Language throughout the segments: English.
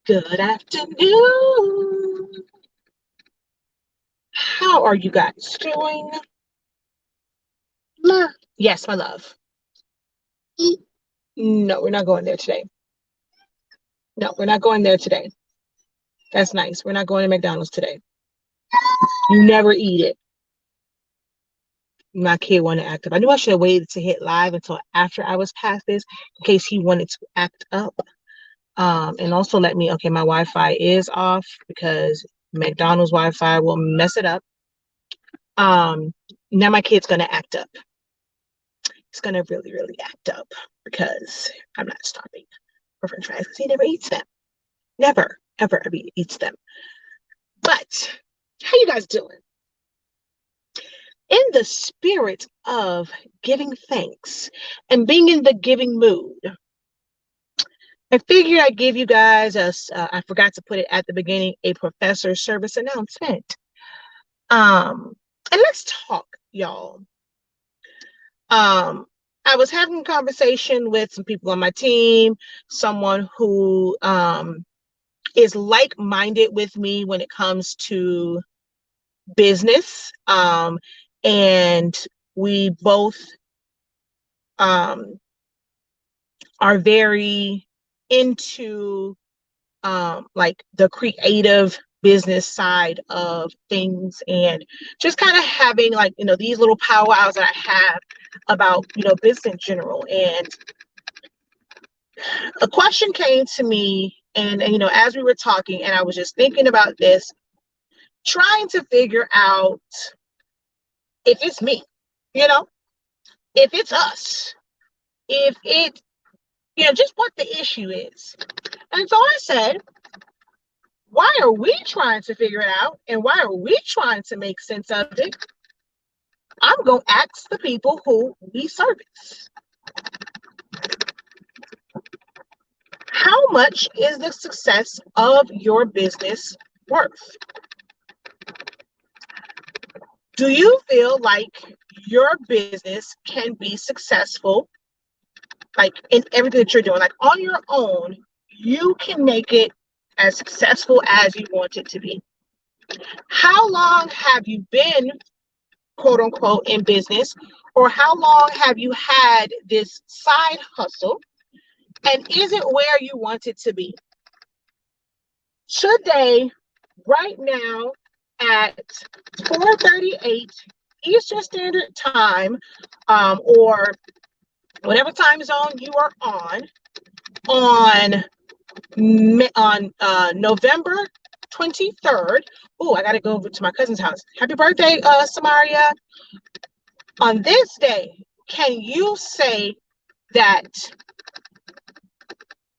Good afternoon. How are you guys doing? Ma. Yes, my love. Eat. No, we're not going there today. No, we're not going there today. That's nice. We're not going to McDonald's today. You never eat it. My kid wanted to act up. I knew I should have waited to hit live until after I was past this in case he wanted to act up. And also let me, okay, my Wi-Fi is off because McDonald's Wi-Fi will mess it up. Now my kid's gonna act up. He's gonna really, really act up because I'm not stopping for French fries because he never eats them. Never, ever, ever eats them. But how you guys doing? In the spirit of giving thanks and being in the giving mood, I figured I'd give you guys I forgot to put it at the beginning, a professor service announcement. And let's talk, y'all. I was having a conversation with some people on my team, someone who is like-minded with me when it comes to business. And we both are very into like the creative business side of things, and just kind of having like, these little powwows that I have about, business in general. And a question came to me, and as we were talking, and I was just thinking about this, trying to figure out if it's me, if it's us, if it, just what the issue is. And so I said, why are we trying to figure it out? And why are we trying to make sense of it? I'm going to ask the people who we service. How much is the success of your business worth? Do you feel like your business can be successful, like in everything that you're doing, like on your own, you can make it as successful as you want it to be? How long have you been, quote unquote, in business? Or how long have you had this side hustle? And is it where you want it to be? Today, right now, at 4:38 Eastern Standard Time, or whatever time zone you are on November 23rd. Oh, I got to go over to my cousin's house. Happy birthday, Samaria. On this day, can you say that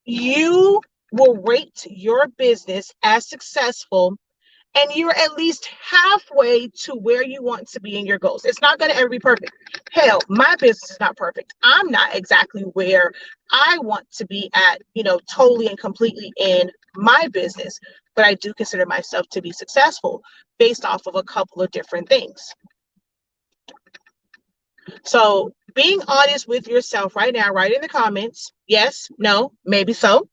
you will rate your business as successful and you're at least halfway to where you want to be in your goals? It's not going to ever be perfect. Hell, my business is not perfect. I'm not exactly where I want to be at, totally and completely in my business, but I do consider myself to be successful based off of a couple of different things. So being honest with yourself right now, write in the comments, yes, no, maybe so.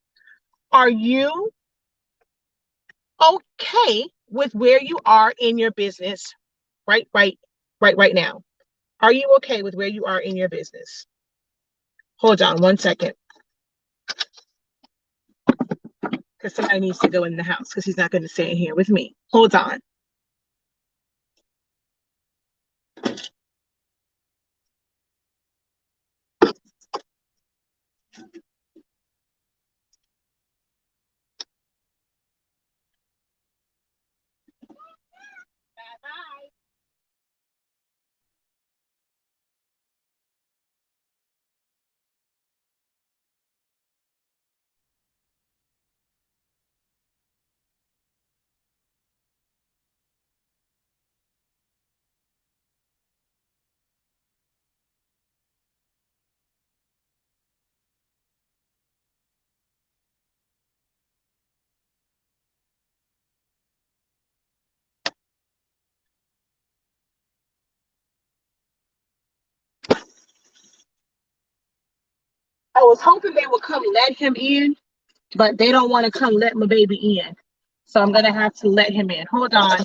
Are you okay with where you are in your business right now? Are you okay with where you are in your business? Hold on 1 second. Because somebody needs to go in the house because he's not going to stay in here with me. Hold on. Bye-bye. I was hoping they would come let him in but they don't want to come let my baby in. So I'm going to have to let him in. Hold on.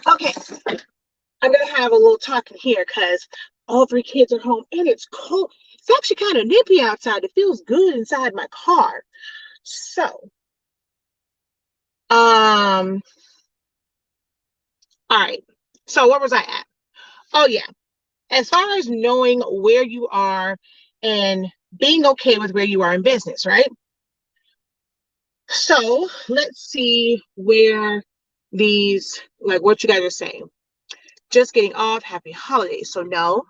Okay, I'm going to have a little talking here because all three kids are home and it's cold. It's actually kind of nippy outside. It feels good inside my car. So, all right. So where was I at? Oh yeah. As far as knowing where you are and being okay with where you are in business, right? So let's see where these, like what you guys are saying. Just getting off, happy holidays. So no.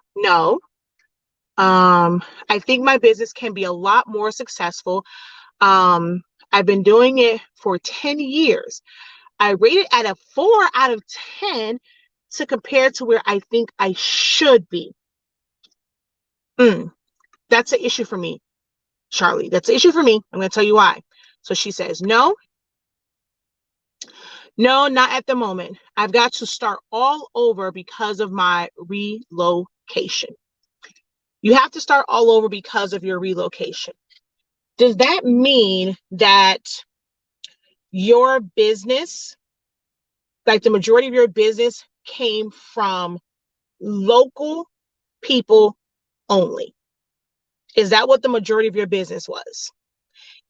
I think my business can be a lot more successful. I've been doing it for 10 years. I rate it at a 4 out of 10 to compare to where I think I should be. That's an issue for me, Charlie. That's an issue for me. I'm going to tell you why. So she says, no, not at the moment. I've got to start all over because of my relocation. You have to start all over because of your relocation. Does that mean that your business, like the majority of your business, came from local people only? Is that what the majority of your business was?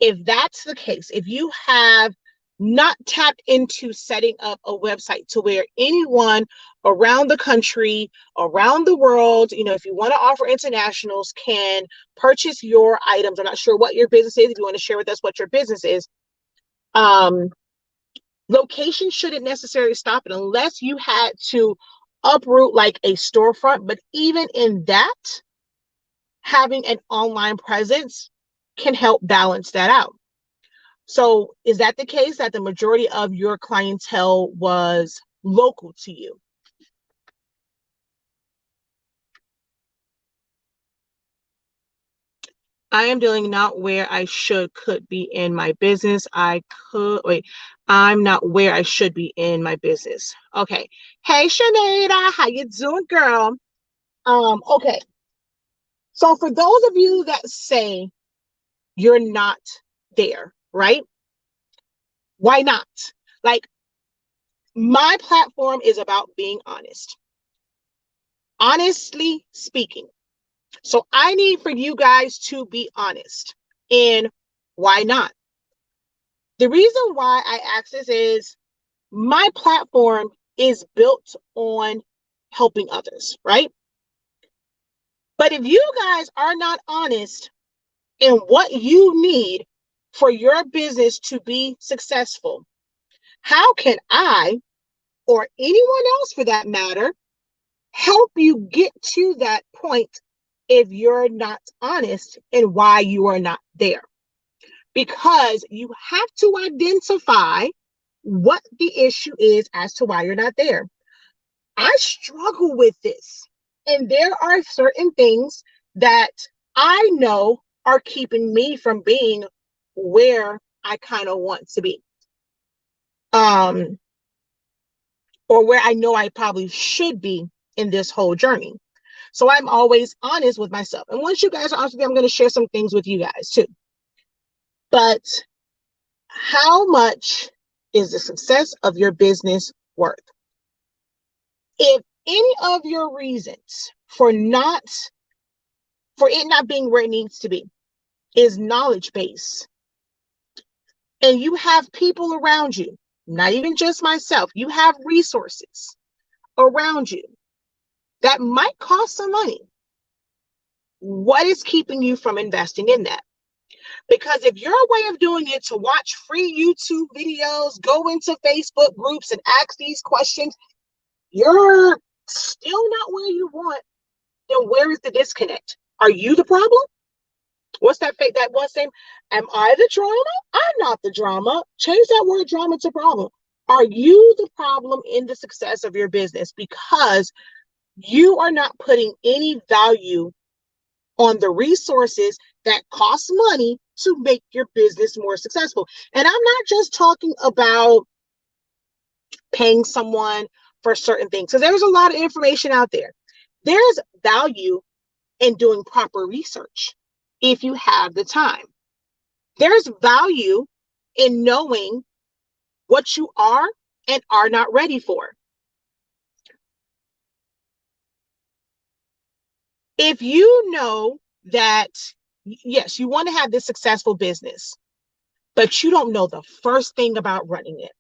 If that's the case, if you have not tapped into setting up a website to where anyone around the country, around the world, if you want to offer internationals, can purchase your items. I'm not sure what your business is. If you want to share with us what your business is, location shouldn't necessarily stop it unless you had to uproot like a storefront. But even in that, having an online presence can help balance that out. So is that the case, that the majority of your clientele was local to you? I am dealing not where I could be in my business. I'm not where I should be in my business. Okay. Hey, Shanada, how you doing, girl? Okay. So for those of you that say you're not there, right? Why not? Like, my platform is about being honest. Honestly speaking. So I need for you guys to be honest. And why not? The reason why I ask this is my platform is built on helping others, right? But if you guys are not honest in what you need for your business to be successful, how can I, or anyone else for that matter, help you get to that point if you're not honest in why you are not there? Because you have to identify what the issue is as to why you're not there. I struggle with this, and there are certain things that I know are keeping me from being where I kind of want to be, or where I know I probably should be in this whole journey. So I'm always honest with myself. And once you guys are honest with me, I'm going to share some things with you guys too. But how much is the success of your business worth? If any of your reasons for it not being where it needs to be is knowledge base, and you have people around you, not even just myself, you have resources around you that might cost some money, what is keeping you from investing in that? Because if your way of doing it to watch free YouTube videos, go into Facebook groups and ask these questions, you're still not where you want, then where is the disconnect? Are you the problem? What's that one saying? Am I the drama? I'm not the drama. Change that word drama to problem. Are you the problem in the success of your business? Because you are not putting any value on the resources that cost money to make your business more successful. And I'm not just talking about paying someone for certain things. So there's a lot of information out there. There's value in doing proper research if you have the time. There's value in knowing what you are and are not ready for. If you know that, yes, you want to have this successful business, but you don't know the first thing about running it,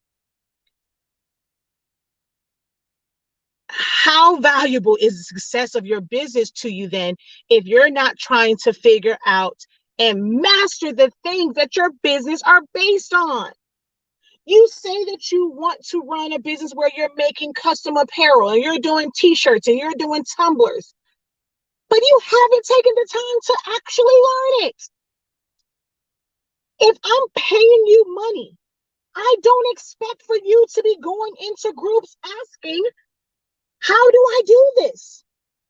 how valuable is the success of your business to you then if you're not trying to figure out and master the things that your business are based on? You say that you want to run a business where you're making custom apparel and you're doing t-shirts and you're doing tumblers, but you haven't taken the time to actually learn it. If I'm paying you money, I don't expect for you to be going into groups asking, how do I do this?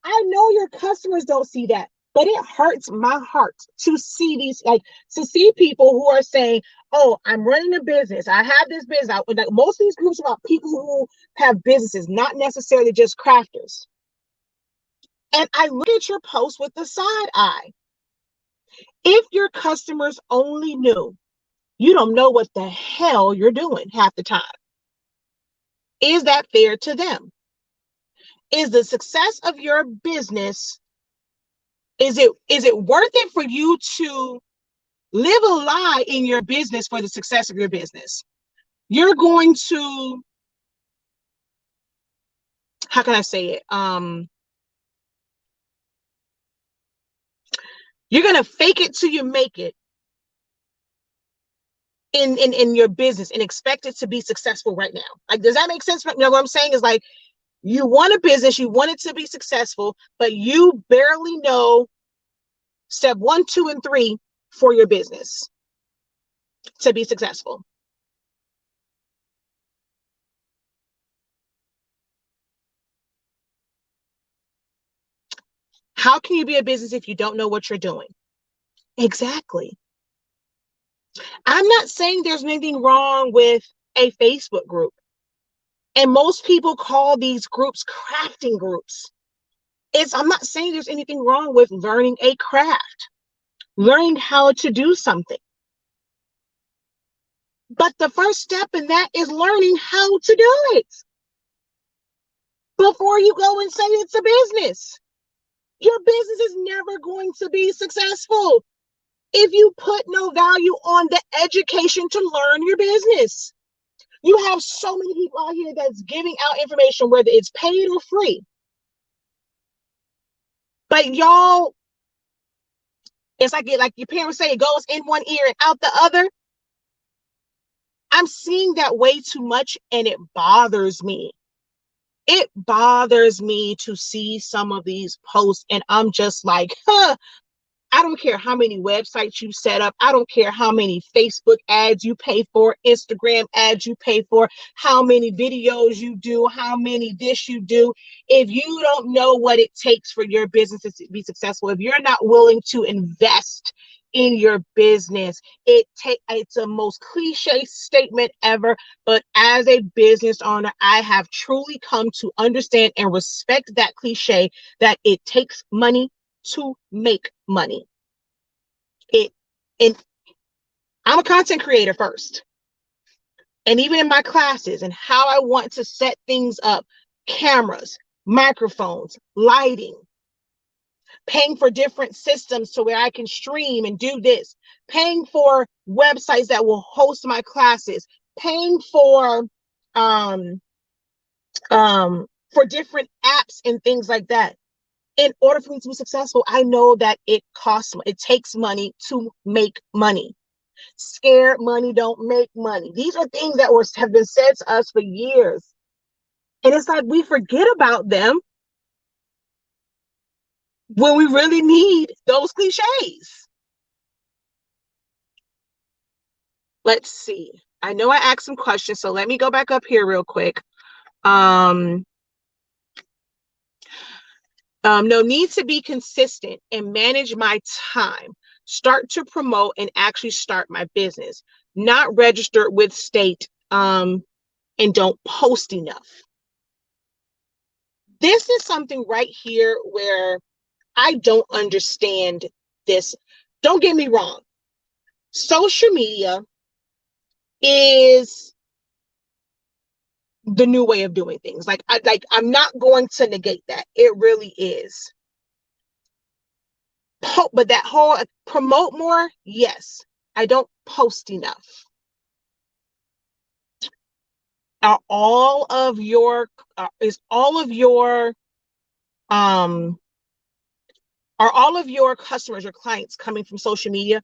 I know your customers don't see that, but it hurts my heart to see to see people who are saying, oh, I'm running a business. I have this business. Most of these groups are about people who have businesses, not necessarily just crafters. And I look at your post with the side eye. If your customers only knew, you don't know what the hell you're doing half the time. Is that fair to them? Is the success of your business, is it worth it for you to live a lie in your business for the success of your business? You're going to, how can I say it? You're going to fake it till you make it in your business and expect it to be successful right now. Like, does that make sense? You know what I'm saying is like, you want a business, you want it to be successful, but you barely know step 1, 2, and 3 for your business to be successful. How can you be a business if you don't know what you're doing? Exactly. I'm not saying there's anything wrong with a Facebook group. And most people call these groups crafting groups. I'm not saying there's anything wrong with learning a craft, learning how to do something. But the first step in that is learning how to do it before you go and say it's a business. Your business is never going to be successful if you put no value on the education to learn your business. You have so many people out here that's giving out information, whether it's paid or free. But y'all, it's like your parents say, it goes in one ear and out the other. I'm seeing that way too much, and it bothers me. It bothers me to see some of these posts, and I'm just like, huh, I don't care how many websites you set up. I don't care how many Facebook ads you pay for, Instagram ads you pay for, how many videos you do, how many this you do. If you don't know what it takes for your business to be successful, if you're not willing to invest in your business, it's a most cliche statement ever, but as a business owner, I have truly come to understand and respect that cliche that it takes money to make money. And I'm a content creator first. And even in my classes and how I want to set things up, cameras, microphones, lighting, paying for different systems to where I can stream and do this, paying for websites that will host my classes, paying for different apps and things like that. in order for me to be successful, I know that it takes money to make money. Scared money don't make money. These are things that have been said to us for years. And it's like we forget about them when we really need those cliches. Let's see. I know I asked some questions, so let me go back up here real quick. No need to be consistent and manage my time. Start to promote and actually start my business. Not registered with state and don't post enough. This is something right here where I don't understand this. Don't get me wrong. Social media is the new way of doing things. I'm not going to negate that. It really is. But that whole promote more, yes. I don't post enough. Are all of your customers or clients coming from social media?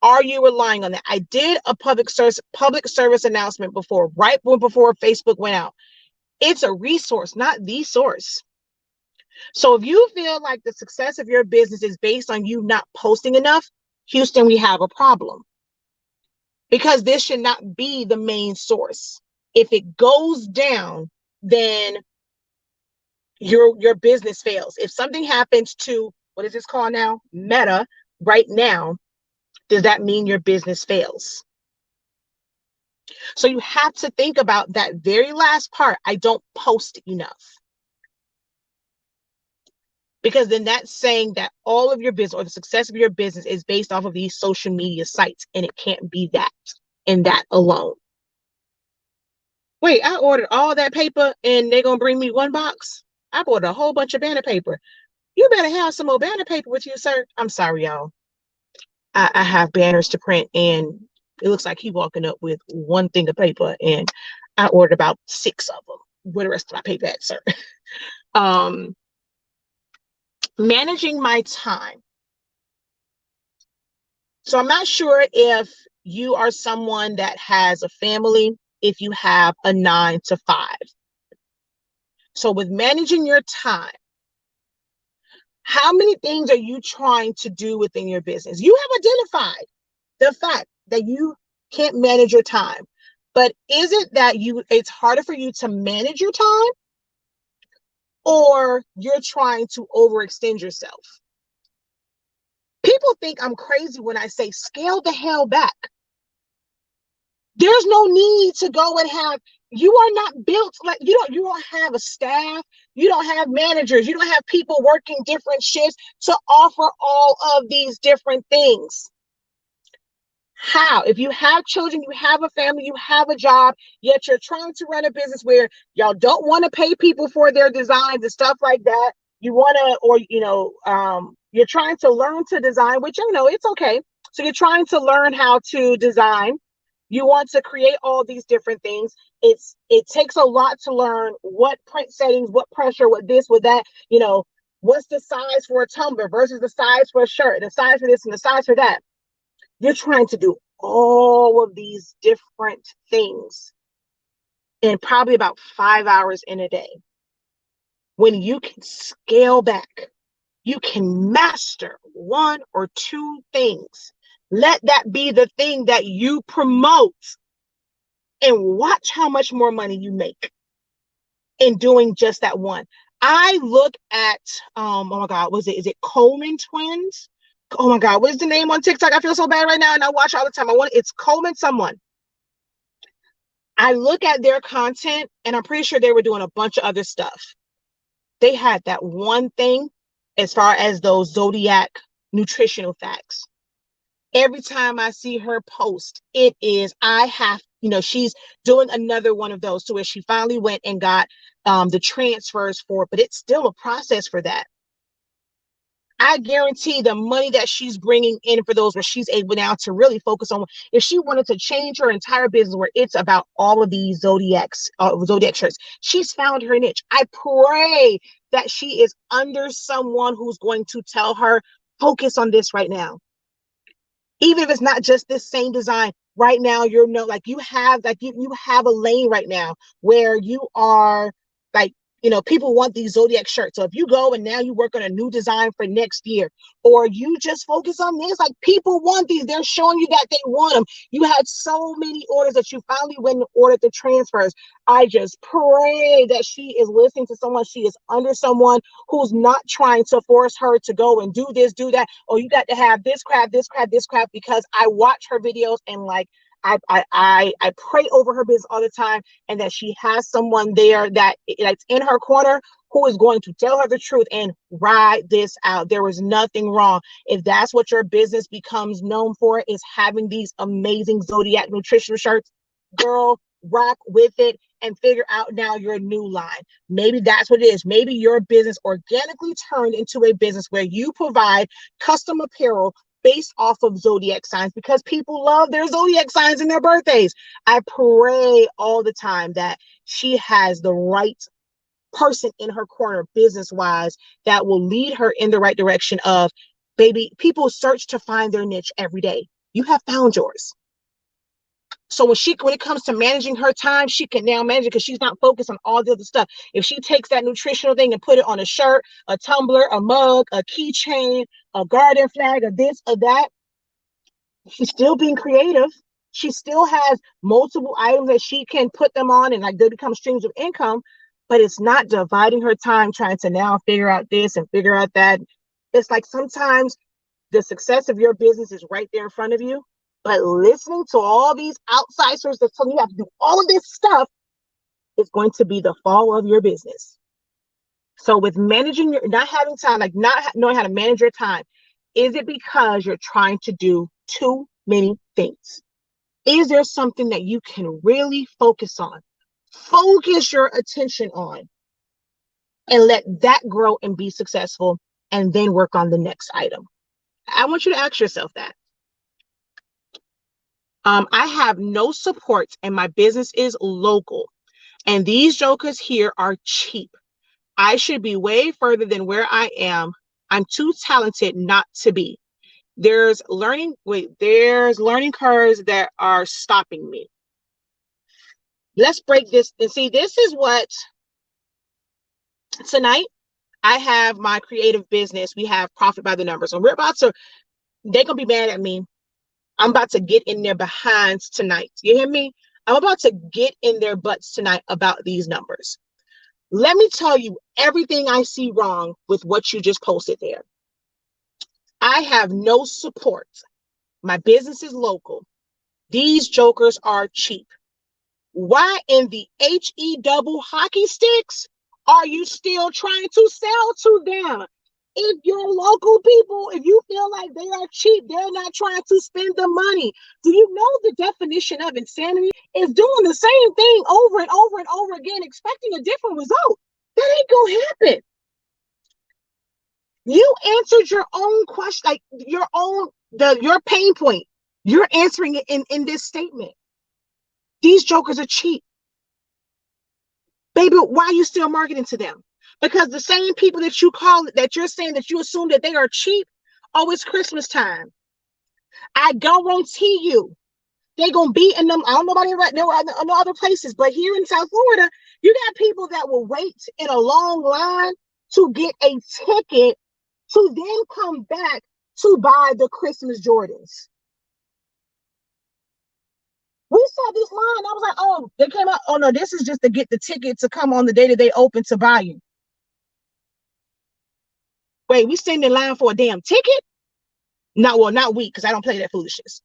Are you relying on that? I did a public service announcement before, right before Facebook went out. It's a resource, not the source. So if you feel like the success of your business is based on you not posting enough, Houston, we have a problem. Because this should not be the main source. If it goes down, then your business fails. If something happens to, what is this called now? Meta right now, does that mean your business fails? So you have to think about that very last part. I don't post enough. Because then that's saying that all of your business or the success of your business is based off of these social media sites, and it can't be that and that alone. Wait, I ordered all that paper and they're going to bring me one box? I bought a whole bunch of banner paper. You better have some more banner paper with you, sir. I'm sorry, y'all. I have banners to print, and it looks like he walking up with one thing of paper, and I ordered about 6 of them. Where the rest of my paper at, sir? Managing my time. So I'm not sure if you are someone that has a family, if you have a 9 to 5. So with managing your time, how many things are you trying to do within your business? You have identified the fact that you can't manage your time, but is it that it's harder for you to manage your time, or you're trying to overextend yourself? People think I'm crazy when I say scale the hell back. There's no need to go and you are not built like you don't have a staff, you don't have managers, you don't have people working different shifts to offer all of these different things. How? If you have children, you have a family, you have a job, yet you're trying to run a business where y'all don't want to pay people for their designs and stuff like that. You want to, or you're trying to learn to design, which it's okay. So you're trying to learn how to design. You want to create all these different things. It takes a lot to learn what print settings, what pressure, what this, what that, what's the size for a tumbler versus the size for a shirt, the size for this and the size for that. You're trying to do all of these different things in probably about 5 hours in a day. When you can scale back, you can master 1 or 2 things. Let that be the thing that you promote, and watch how much more money you make in doing just that one. I look at, oh my God, is it Coleman twins? Oh my God, what is the name on TikTok? I feel so bad right now, and I watch all the time. It's Coleman someone. I look at their content, and I'm pretty sure they were doing a bunch of other stuff. They had that one thing as far as those zodiac nutritional facts. Every time I see her post, it is, she's doing another one of those to where she finally went and got the transfers for it, but it's still a process for that. I guarantee the money that she's bringing in for those, where she's able now to really focus on, if she wanted to change her entire business where it's about all of these zodiac shirts, she's found her niche. I pray that she is under someone who's going to tell her, focus on this right now. Even if it's not just this same design right now, like you have a lane right now where you are like, people want these zodiac shirts. So if you go and now you work on a new design for next year, or you just focus on this, like, people want these, they're showing you that they want them. You had so many orders that you finally went and ordered the transfers. I just pray that she is listening to someone. She is under someone who's not trying to force her to go and do this, do that. Oh, you got to have this crap, this crap, this crap, because I watch her videos and like, I pray over her business all the time, and that she has someone there that's in her corner who is going to tell her the truth and ride this out. There is nothing wrong. If that's what your business becomes known for, is having these amazing Zodiac nutritional shirts, girl, rock with it and figure out now your new line. Maybe that's what it is. Maybe your business organically turned into a business where you provide custom apparel based off of zodiac signs, because people love their zodiac signs and their birthdays. I pray all the time that she has the right person in her corner business wise that will lead her in the right direction of, baby, people search to find their niche every day. You have found yours. So when it comes to managing her time, she can now manage it because she's not focused on all the other stuff. If she takes that nutritional thing and put it on a shirt, a tumbler, a mug, a keychain, a garden flag, or this or that, she's still being creative. She still has multiple items that she can put them on, and like they become streams of income, but it's not dividing her time trying to now figure out this and figure out that. It's like sometimes the success of your business is right there in front of you, but listening to all these outside sources that tell you have to do all of this stuff is going to be the fall of your business. So with managing not having time, like not knowing how to manage your time, is it because you're trying to do too many things? Is there something that you can really focus on? Focus your attention on and let that grow and be successful, and then work on the next item. I want you to ask yourself that. I have no support and my business is local, and these jokers here are cheap. I should be way further than where I am. I'm too talented not to be. There's learning curves that are stopping me. Let's break this and see. This is what tonight I have my creative business. We have Profit by the Numbers, and they're gonna be mad at me. I'm about to get in their behinds tonight. You hear me? I'm about to get in their butts tonight about these numbers. Let me tell you everything I see wrong with what you just posted there. I have no support. My business is local. These jokers are cheap. Why in the HE double hockey sticks are you still trying to sell to them? If your local people, if you feel like they are cheap, they're not trying to spend the money. Do you know the definition of insanity is doing the same thing over and over and over again, expecting a different result? That ain't gonna happen. You answered your own question, like your pain point. You're answering it in this statement. These jokers are cheap. Baby, why are you still marketing to them? Because the same people that you're saying that you assume that they are cheap, oh, it's Christmas time. I guarantee you, they're going to be in them. I don't know about no other places, but here in South Florida, you got people that will wait in a long line to get a ticket to then come back to buy the Christmas Jordans. We saw this line. I was like, oh, they came out. Oh, no, this is just to get the ticket to come on the day that they open to buy you. Wait, we standing in line for a damn ticket? Not we, because I don't play that foolishness.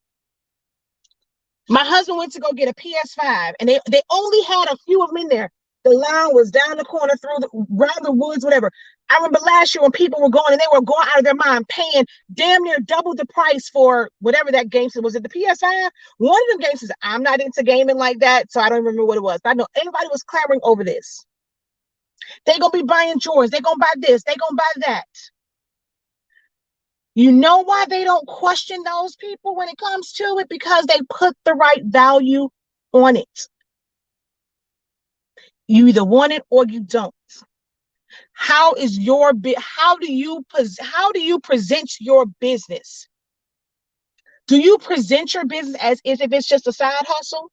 My husband went to go get a PS5, and they only had a few of them in there. The line was down the corner, around the woods, whatever. I remember last year when people were going, and they were going out of their mind, paying damn near double the price for whatever that game was. It the PS5? One of them games says, I'm not into gaming like that, so I don't remember what it was. But I know everybody was clamoring over this. They're going to be buying Jordans. They're going to buy this. They're going to buy that. You know why they don't question those people when it comes to it? Because they put the right value on it. You either want it or you don't. How is your how do you present your business? Do you present your business as if it's just a side hustle?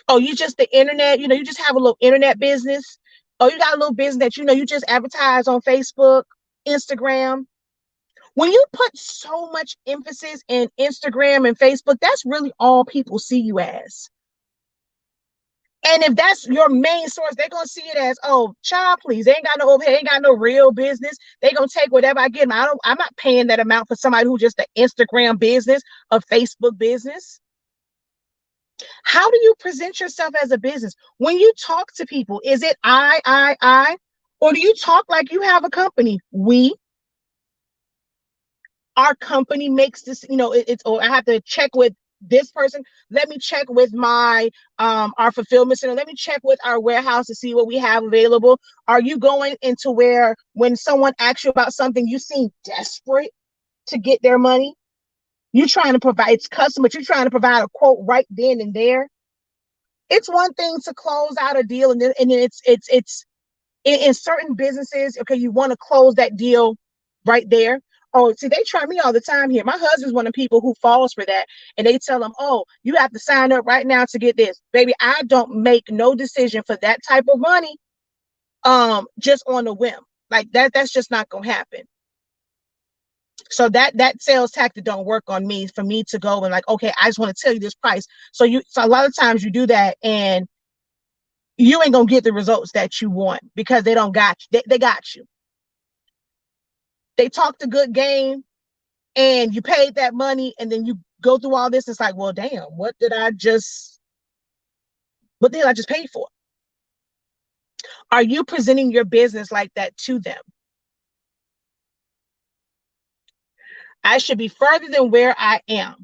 Oh, you just the internet, you just have a little internet business. Oh, you got a little business that you just advertise on Facebook, Instagram. When you put so much emphasis in Instagram and Facebook, that's really all people see you as. And if that's your main source, they're gonna see it as, oh, child, please, they ain't got no overhead, ain't got no real business. They gonna take whatever I get. I'm not paying that amount for somebody who just an Instagram business, a Facebook business. How do you present yourself as a business? When you talk to people, is it I? Or do you talk like you have a company? Our company makes this, it's, or I have to check with this person. Let me check with my our fulfillment center. Let me check with our warehouse to see what we have available. Are you going into where when someone asks you about something, you seem desperate to get their money? You're trying to provide, it's custom, but you're trying to provide a quote right then and there. It's one thing to close out a deal, and then it's in certain businesses, okay, you want to close that deal right there. Oh, see, they try me all the time here. My husband's one of the people who falls for that. And they tell them, oh, you have to sign up right now to get this. Baby, I don't make no decision for that type of money just on a whim. Like that's just not gonna happen. So that sales tactic don't work on me, for me to go and like, okay, I just want to tell you this price. So a lot of times you do that and you ain't gonna get the results that you want because they don't got you. They got you. They talked a good game and you paid that money, and then you go through all this. It's like, well, damn, what the hell I just pay for? Are you presenting your business like that to them? I should be further than where I am.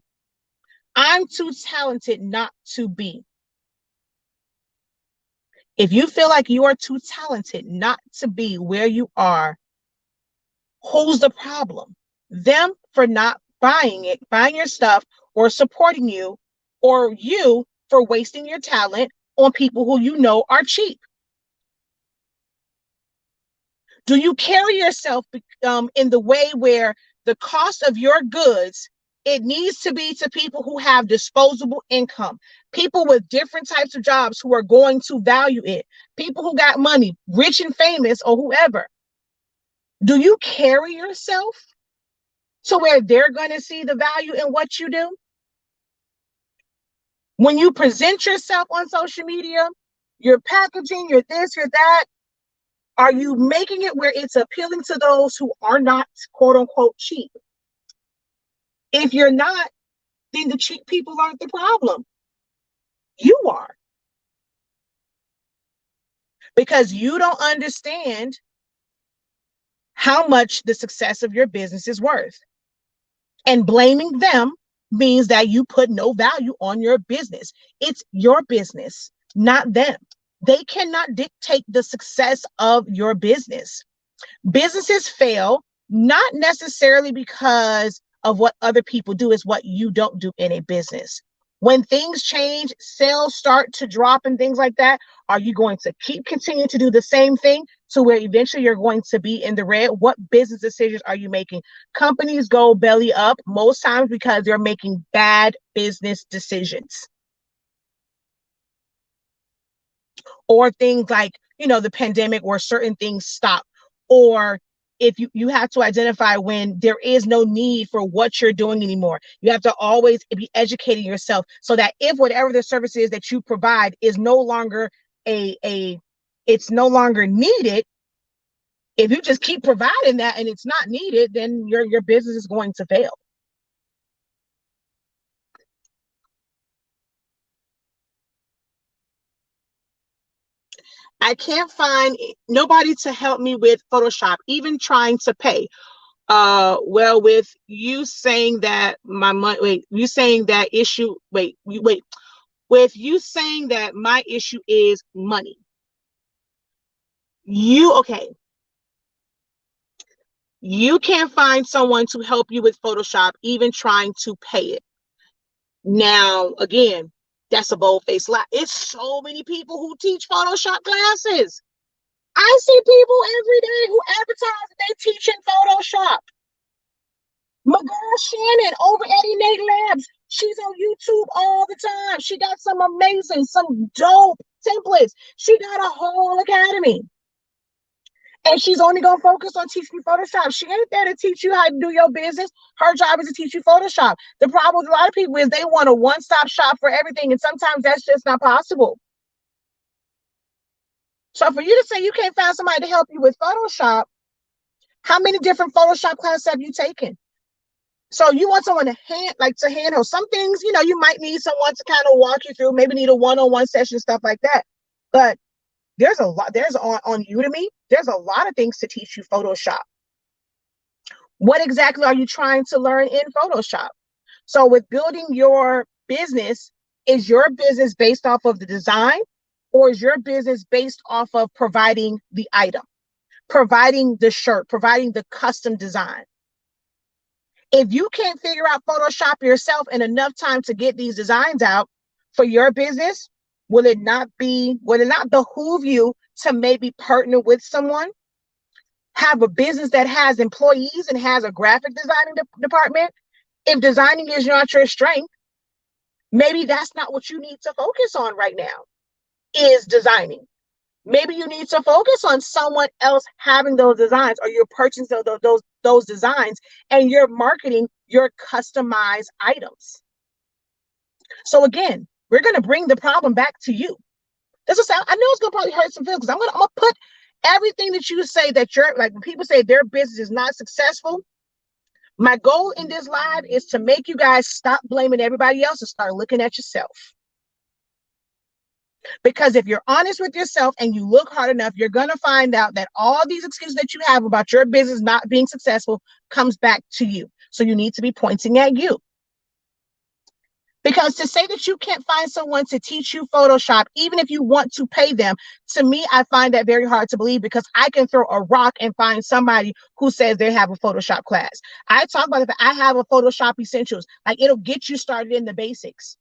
I'm too talented not to be. If you feel like you are too talented not to be where you are, who's the problem? Them for not buying your stuff, or supporting you, or you for wasting your talent on people who you know are cheap? Do you carry yourself in the way where the cost of your goods, it needs to be to people who have disposable income, people with different types of jobs who are going to value it, people who got money, rich and famous, or whoever? Do you carry yourself to where they're going to see the value in what you do? When you present yourself on social media, your packaging, your this, your that, are you making it where it's appealing to those who are not, quote unquote, cheap? If you're not, then the cheap people aren't the problem. You are. Because you don't understand how much the success of your business is worth. And blaming them means that you put no value on your business. It's your business, not them. They cannot dictate the success of your business. Businesses fail not necessarily because of what other people do, is what you don't do in a business. When things change, sales start to drop and things like that, are you going to continue to do the same thing to where eventually you're going to be in the red? What business decisions are you making? Companies go belly up most times because they're making bad business decisions. Or things like, the pandemic, where certain things stop. Or if you have to identify when there is no need for what you're doing anymore. You have to always be educating yourself so that if whatever the service is that you provide is no longer it's no longer needed, if you just keep providing that and it's not needed, then your business is going to fail. I can't find nobody to help me with Photoshop, even trying to pay. Well, with you saying that my money, wait, you saying that issue, wait, with you saying that my issue is money. Okay. You can't find someone to help you with Photoshop, even trying to pay it. Now, again, that's a bold-faced lie. It's so many people who teach Photoshop classes. I see people every day who advertise that they teach in Photoshop. My girl Shannon over at Innate Labs, she's on YouTube all the time. She got some amazing, some dope templates. She got a whole academy. And she's only going to focus on teaching you Photoshop. She ain't there to teach you how to do your business. Her job is to teach you Photoshop. The problem with a lot of people is they want a one-stop shop for everything, and sometimes that's just not possible. So for you to say you can't find somebody to help you with Photoshop, how many different Photoshop classes have you taken? So you want someone to handle some things, you might need someone to kind of walk you through, maybe need a one-on-one session, stuff like that. But there's a lot, there's on Udemy, there's a lot of things to teach you Photoshop. What exactly are you trying to learn in Photoshop? So with building your business, is your business based off of the design, or is your business based off of providing the item, providing the shirt, providing the custom design? If you can't figure out Photoshop yourself in enough time to get these designs out for your business, will it not behoove you to maybe partner with someone, have a business that has employees and has a graphic designing department? If designing is not your strength, maybe that's not what you need to focus on right now, is designing. Maybe you need to focus on someone else having those designs, or you're purchasing those designs and you're marketing your customized items. So again, we're going to bring the problem back to you. This is, I know it's going to probably hurt some feelings, because I'm going to put everything that you say that you're like, when people say their business is not successful, my goal in this live is to make you guys stop blaming everybody else and start looking at yourself. Because if you're honest with yourself and you look hard enough, you're going to find out that all these excuses that you have about your business not being successful comes back to you. So you need to be pointing at you. Because to say that you can't find someone to teach you Photoshop, even if you want to pay them, to me, I find that very hard to believe, because I can throw a rock and find somebody who says they have a Photoshop class. I talk about it, I have a Photoshop Essentials. Like, it'll get you started in the basics.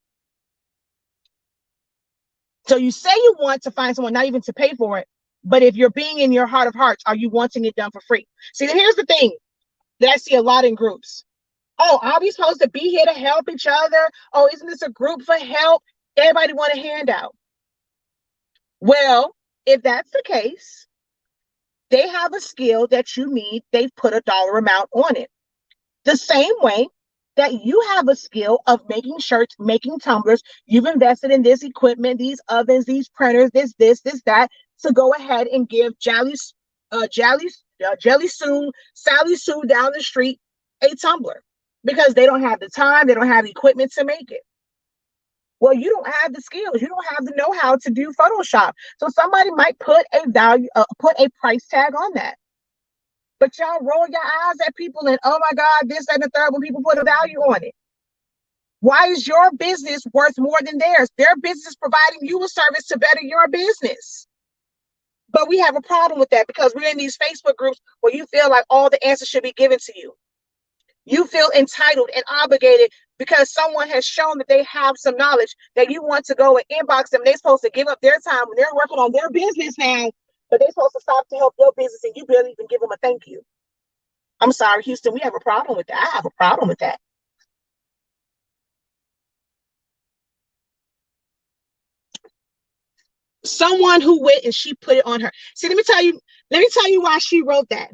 So you say you want to find someone, not even to pay for it, but if you're being in your heart of hearts, are you wanting it done for free? See, here's the thing that I see a lot in groups. Oh, are we supposed to be here to help each other? Oh, isn't this a group for help? Everybody want a handout. Well, if that's the case, they have a skill that you need. They've put a dollar amount on it. The same way that you have a skill of making shirts, making tumblers. You've invested in this equipment, these ovens, these printers, this, that, to go ahead and give Jelly Sue, Sally Sue down the street a tumbler, because they don't have the time, they don't have equipment to make it. Well, you don't have the skills, you don't have the know-how to do Photoshop. So somebody might put a price tag on that. But y'all roll your eyes at people and, oh my God, this and the third, when people put a value on it. Why is your business worth more than theirs? Their business is providing you a service to better your business. But we have a problem with that, because we're in these Facebook groups where you feel like all the answers should be given to you. You feel entitled and obligated because someone has shown that they have some knowledge, that you want to go and inbox them. They're supposed to give up their time when they're working on their business now, but they're supposed to stop to help your business, and you barely even give them a thank you. I'm sorry, Houston, we have a problem with that. I have a problem with that. Someone who went and she put it on her. See, let me tell you why she wrote that.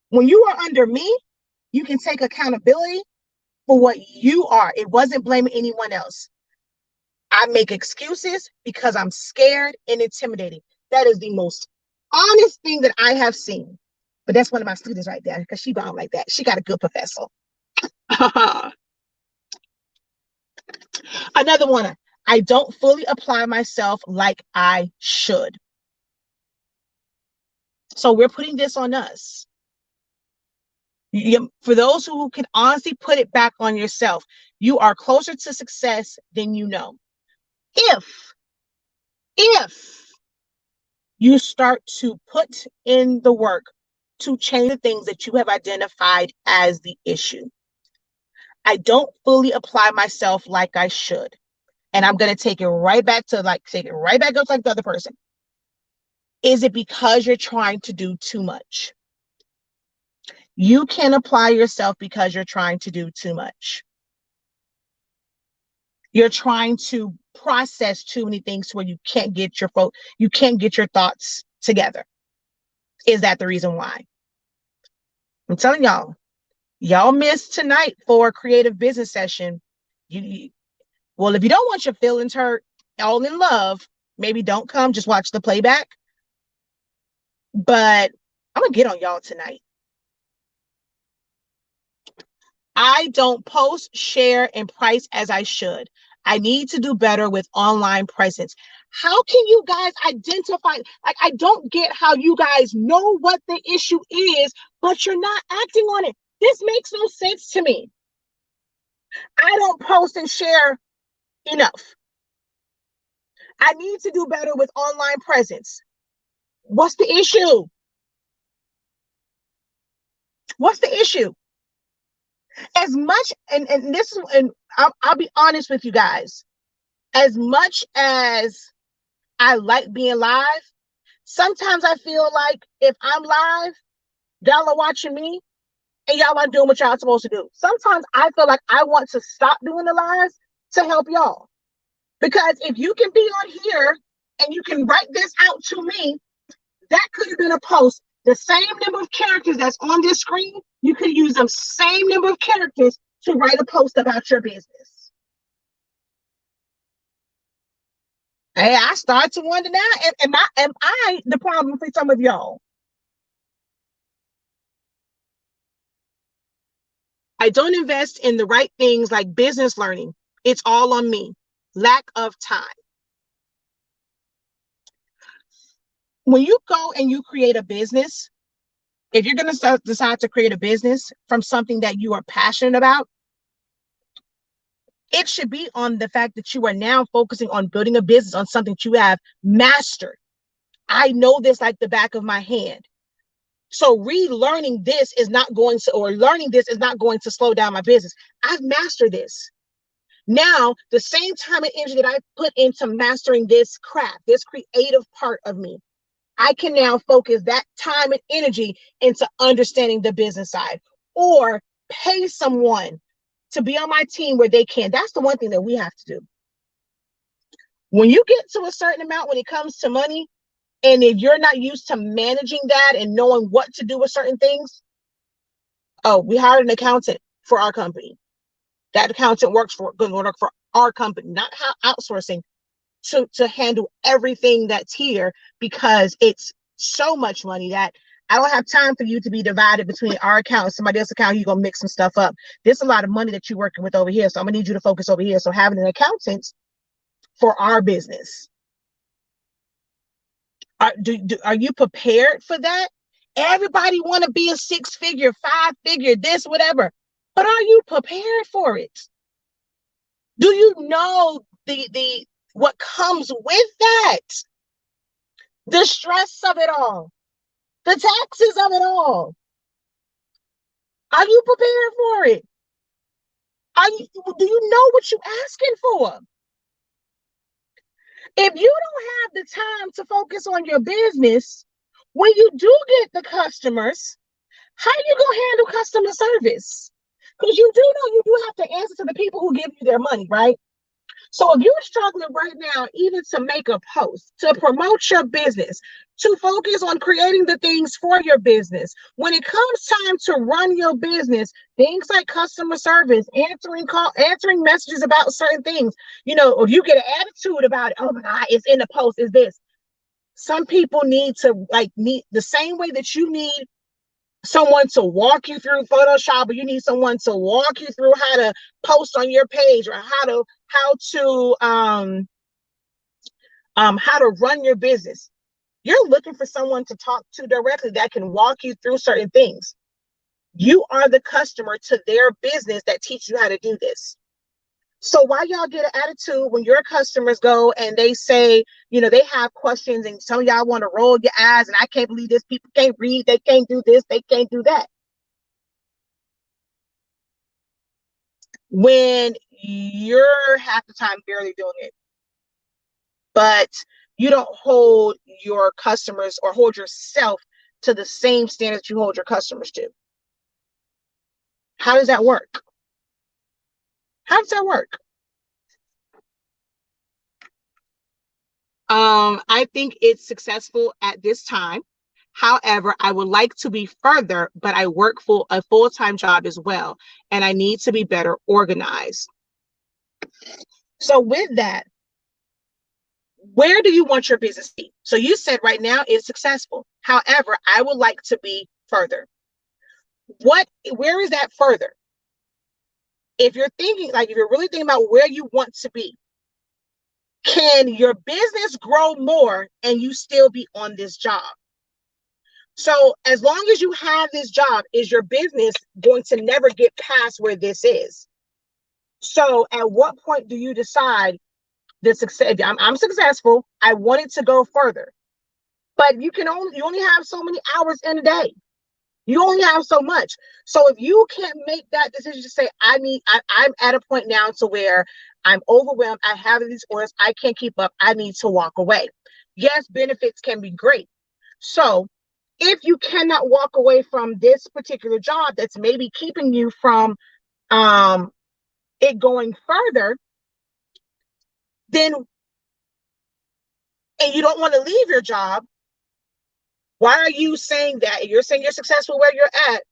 When you are under me, you can take accountability for what you are. It wasn't blaming anyone else. I make excuses because I'm scared and intimidated. That is the most honest thing that I have seen. But that's one of my students right there, because she gone like that. She got a good professor. Another one. I don't fully apply myself like I should. So we're putting this on us. For those who can honestly put it back on yourself, you are closer to success than you know. If you start to put in the work to change the things that you have identified as the issue. I don't fully apply myself like I should. And I'm going to take it right back to take it right back up like the other person. Is it because you're trying to do too much? You can apply yourself because you're trying to do too much. You're trying to process too many things to where you can't get your thoughts together. Is that the reason why? I'm telling y'all missed tonight for a creative business session. Well, if you don't want your feelings hurt, all in love, maybe don't come, just watch the playback. But I'm gonna get on y'all tonight. I don't post, share, and price as I should. I need to do better with online presence. How can you guys identify? I don't get how you guys know what the issue is, but you're not acting on it. This makes no sense to me. I don't post and share enough. I need to do better with online presence. What's the issue? What's the issue? As much, and this is, and I'll be honest with you guys, as much as I like being live, sometimes I feel like if I'm live, y'all are watching me and y'all are doing what y'all supposed to do. Sometimes I feel like I want to stop doing the lives to help y'all. Because if you can be on here and you can write this out to me, that could have been a post. The same number of characters that's on this screen, you could use them same number of characters to write a post about your business. Hey, I start to wonder now, am I the problem for some of y'all? I don't invest in the right things like business learning. It's all on me. Lack of time. When you go and you create a business, if you're going to decide to create a business from something that you are passionate about, it should be on the fact that you are now focusing on building a business on something that you have mastered. I know this like the back of my hand. So relearning this is not going to, or learning this is not going to slow down my business. I've mastered this. Now, the same time and energy that I put into mastering this craft, this creative part of me, I can now focus that time and energy into understanding the business side, or pay someone to be on my team where they can. That's the one thing that we have to do. When you get to a certain amount, when it comes to money, and if you're not used to managing that and knowing what to do with certain things, oh, we hired an accountant for our company. That accountant works for our company, not outsourcing, to handle everything that's here, because it's so much money that I don't have time for you to be divided between our account and somebody else's account. You're going to mix some stuff up. There's a lot of money that you're working with over here. So I'm going to need you to focus over here. So having an accountant for our business. Are you prepared for that? Everybody want to be a 6-figure, 5-figure, this, whatever. But are you prepared for it? Do you know the what comes with that? The stress of it all, the taxes of it all. Are you prepared for it? Do you know what you're asking for? If you don't have the time to focus on your business, when you do get the customers, how you gonna handle customer service? Because you do know you do have to answer to the people who give you their money, right? So if you're struggling right now, even to make a post, to promote your business, to focus on creating the things for your business, when it comes time to run your business, things like customer service, answering messages about certain things, or you get an attitude about it, oh my God, it's in the post, is this. Some people need the same way that you need someone to walk you through Photoshop, or you need someone to walk you through how to post on your page, or how to run your business. You're looking for someone to talk to directly that can walk you through certain things. You are the customer to their business that teaches you how to do this. So why y'all get an attitude when your customers go and they say, they have questions and some of y'all want to roll your eyes and I can't believe this. People can't read. They can't do this. They can't do that. When you're half the time barely doing it, but you don't hold your customers or hold yourself to the same standards you hold your customers to. How does that work? How does that work? I think it's successful at this time. However, I would like to be further, but I work a full-time job as well, and I need to be better organized. So with that, where do you want your business to be? So you said right now it's successful. However, I would like to be further. Where is that further? If you're thinking, like, if you're really thinking about where you want to be, can your business grow more and you still be on this job? So as long as you have this job, is your business going to never get past where this is? So at what point do you decide the success? I'm successful. I want it to go further, but you only have so many hours in a day. You only have so much. So if you can't make that decision to say, I'm at a point now to where I'm overwhelmed. I have these orders. I can't keep up. I need to walk away. Yes, benefits can be great. So if you cannot walk away from this particular job that's maybe keeping you from it going further, then, and you don't want to leave your job, why are you saying that? You're saying you're successful where you're at.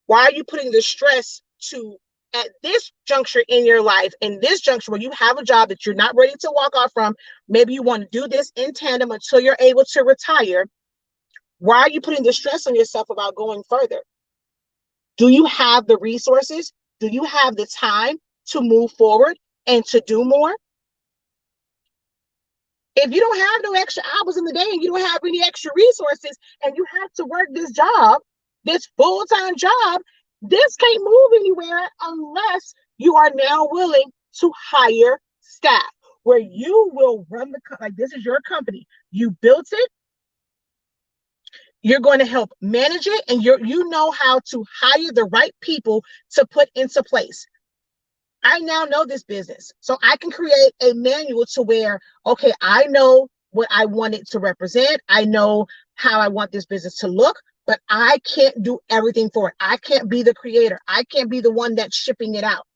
Why are you putting the stress to at this juncture in your life, in this juncture where you have a job that you're not ready to walk off from? Maybe you want to do this in tandem until you're able to retire. Why are you putting the stress on yourself about going further? Do you have the resources? Do you have the time to move forward and to do more? If you don't have no extra hours in the day and you don't have any extra resources and you have to work this job, this full-time job, this can't move anywhere unless you are now willing to hire staff where you will run like this is your company. You built it. You're going to help manage it, and you know how to hire the right people to put into place. I now know this business, so I can create a manual to where, okay, I know what I want it to represent. I know how I want this business to look, but I can't do everything for it. I can't be the creator. I can't be the one that's shipping it out.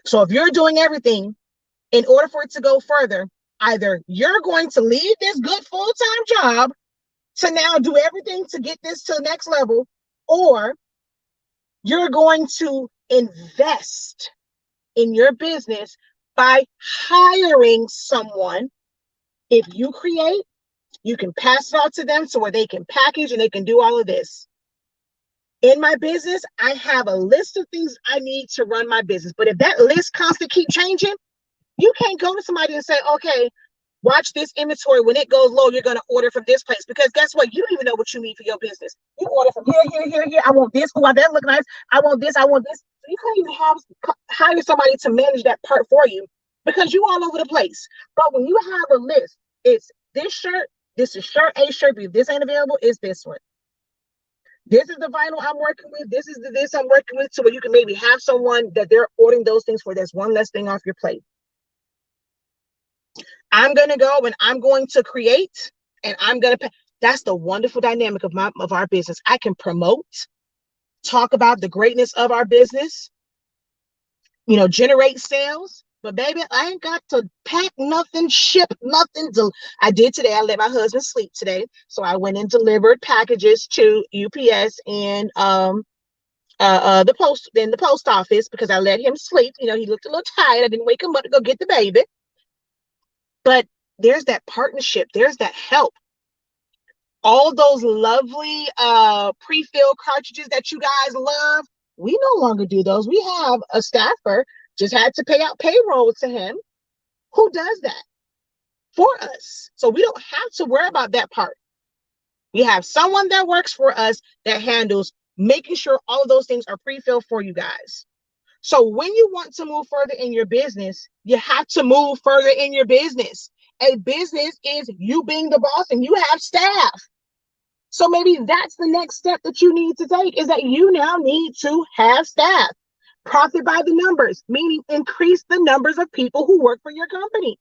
So if you're doing everything in order for it to go further, either you're going to leave this good full-time job to now do everything to get this to the next level, or you're going to invest in your business by hiring someone. If you create, you can pass it out to them so where they can package and they can do all of this. In my business, I have a list of things I need to run my business. But if that list constantly keep changing, you can't go to somebody and say, okay, watch this inventory. When it goes low, you're going to order from this place. Because guess what? You don't even know what you need for your business. You order from here. I want this. Oh, that look nice. I want this. So you can't even hire somebody to manage that part for you because you all over the place. But when you have a list, it's this shirt. This is shirt A, shirt B. If this ain't available, it's this one. This is the vinyl I'm working with. This is this I'm working with. So where you can maybe have someone that they're ordering those things for. There's one less thing off your plate. I'm going to go and I'm going to create and I'm going to, that's the wonderful dynamic of our business. I can promote, talk about the greatness of our business, generate sales. But baby, I ain't got to pack nothing, ship nothing. I did today. I let my husband sleep today. So I went and delivered packages to UPS and the post office because I let him sleep. He looked a little tired. I didn't wake him up to go get the baby. But there's that partnership. There's that help. All those lovely pre-filled cartridges that you guys love, we no longer do those. We have a staffer, just had to pay out payroll to him, who does that for us. So we don't have to worry about that part. We have someone that works for us that handles making sure all of those things are pre-filled for you guys. So when you want to move further in your business, you have to move further in your business. A business is you being the boss and you have staff. So maybe that's the next step that you need to take, is that you now need to have staff. Profit by the numbers, meaning increase the numbers of people who work for your company.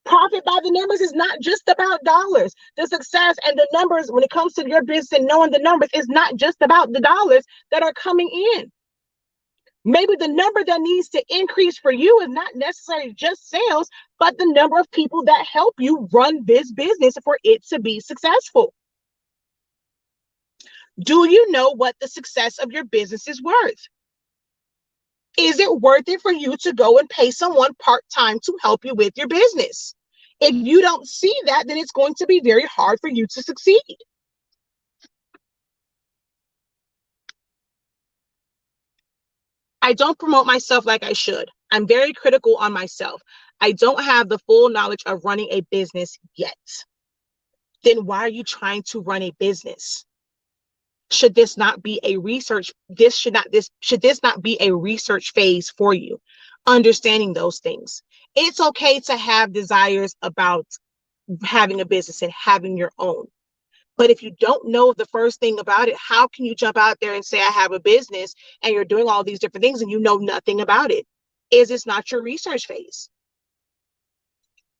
Profit by the numbers is not just about dollars. The success and the numbers, when it comes to your business and knowing the numbers, is not just about the dollars that are coming in. Maybe the number that needs to increase for you is not necessarily just sales, but the number of people that help you run this business for it to be successful. Do you know what the success of your business is worth? Is it worth it for you to go and pay someone part-time to help you with your business? If you don't see that, then it's going to be very hard for you to succeed. I don't promote myself like I should. I'm very critical on myself. I don't have the full knowledge of running a business yet. Then why are you trying to run a business? Should this not be a research? Should this not be a research phase for you? Understanding those things. It's okay to have desires about having a business and having your own. But if you don't know the first thing about it, how can you jump out there and say, I have a business, and you're doing all these different things and you know nothing about it? Is this not your research phase?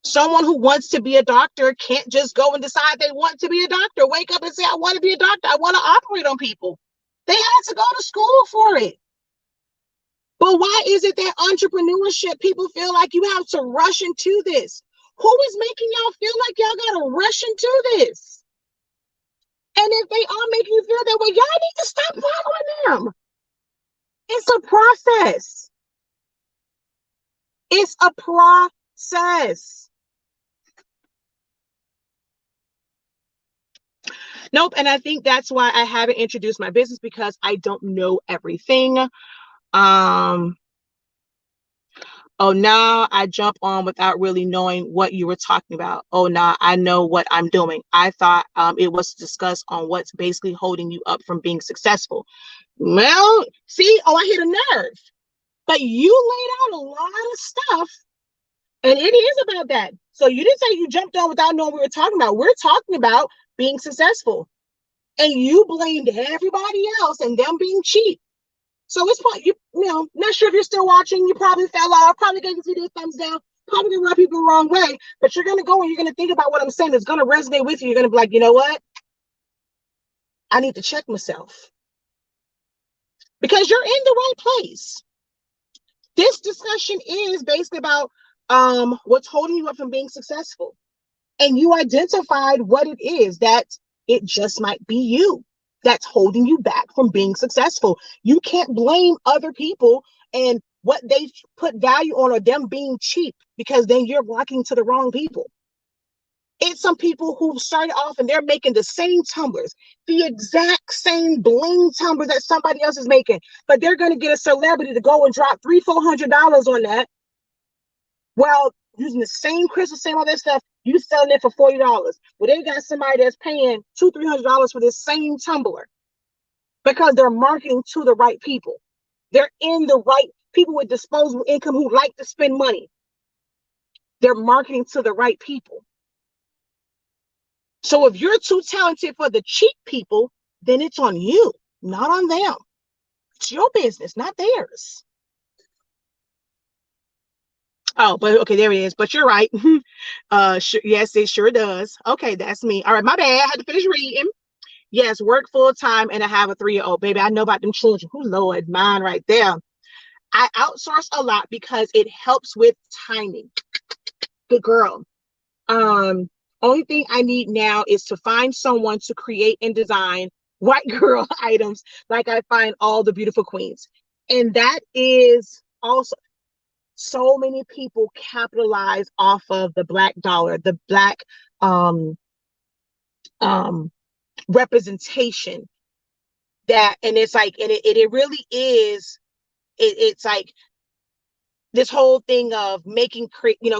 Someone who wants to be a doctor can't just go and decide they want to be a doctor. Wake up and say, I want to be a doctor. I want to operate on people. They had to go to school for it. But why is it that entrepreneurship, people feel like you have to rush into this? Who is making y'all feel like y'all got to rush into this? And if they are making you feel that way, y'all need to stop following them. It's a process. It's a process. Nope. And I think that's why I haven't introduced my business, because I don't know everything. Oh, now I jump on without really knowing what you were talking about. Oh, now I know what I'm doing. I thought it was to discuss on what's basically holding you up from being successful. Well, see, I hit a nerve. But you laid out a lot of stuff, and it is about that. So you didn't say you jumped on without knowing what we were talking about. We're talking about being successful. And you blamed everybody else and them being cheap. So it's probably, not sure if you're still watching. You probably fell off, probably gave this video a thumbs down, probably gonna rub people the wrong way. But you're gonna go and you're gonna think about what I'm saying. It's gonna resonate with you. You're gonna be like, you know what? I need to check myself. Because you're in the right place. This discussion is basically about what's holding you up from being successful. And you identified what it is, that it just might be you that's holding you back from being successful. You can't blame other people and what they put value on, or them being cheap, because then you're blocking to the wrong people. It's some people who started off and they're making the same tumblers, the exact same bling tumbler that somebody else is making, but they're going to get a celebrity to go and drop $300-400 on that. Well, using the same crystal, same all that stuff, you selling it for $40. Well, they got somebody that's paying $200-300 for this same tumbler, because they're marketing to the right people. They're in the right people with disposable income who like to spend money. They're marketing to the right people. So if you're too talented for the cheap people, then it's on you, not on them. It's your business, not theirs. Oh, but okay, there it is. But you're right. Yes, it sure does. Okay, that's me. All right, my bad. I had to finish reading. Yes, work full time and I have a 3-year-old baby. I know about them children. Oh, Lord, mine right there. I outsource a lot because it helps with timing. Good girl. Only thing I need now is to find someone to create and design white girl items like I find all the beautiful queens. And that is also, so many people capitalize off of the Black dollar, the Black representation, that, and it's like, and it really is, it's like this whole thing of making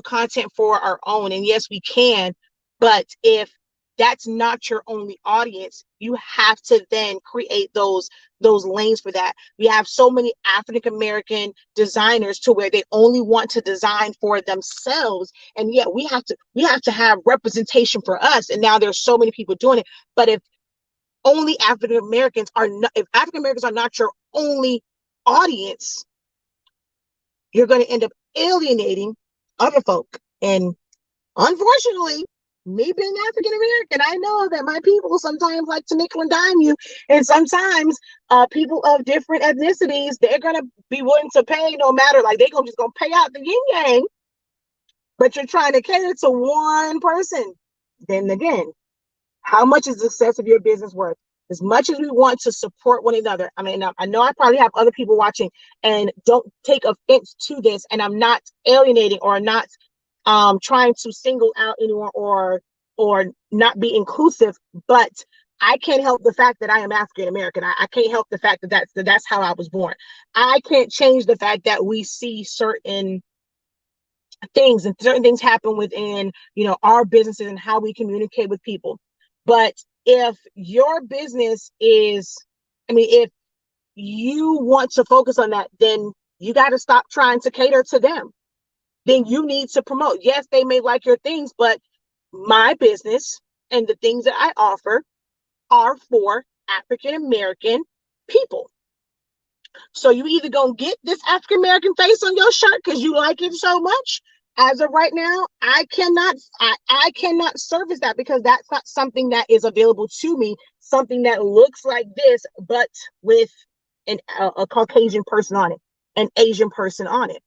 content for our own. And yes, we can, but if that's not your only audience. You have to then create those lanes for that. We have so many African American designers to where they only want to design for themselves, and yet we have to have representation for us. And now there's so many people doing it. But if only African Americans are not, if African Americans are not your only audience, you're going to end up alienating other folk. And unfortunately, me being African American, I know that my people sometimes like to nickel and dime you, and sometimes people of different ethnicities, they're gonna be willing to pay no matter, like they're gonna just gonna pay out the yin yang, but you're trying to cater to one person. Then again, how much is the success of your business worth? As much as we want to support one another, I mean, I know I probably have other people watching, and don't take offense to this, and I'm not alienating or not trying to single out anyone or not be inclusive, but I can't help the fact that I am African American. I can't help the fact that that's how I was born. I can't change the fact that we see certain things, and certain things happen within, our businesses and how we communicate with people. But if your business is, if you want to focus on that, then you got to stop trying to cater to them. Then you need to promote. Yes, they may like your things, but my business and the things that I offer are for African American people. So you either gonna get this African American face on your shirt because you like it so much. As of right now, I cannot service that, because that's not something that is available to me. Something that looks like this, but with a Caucasian person on it, an Asian person on it.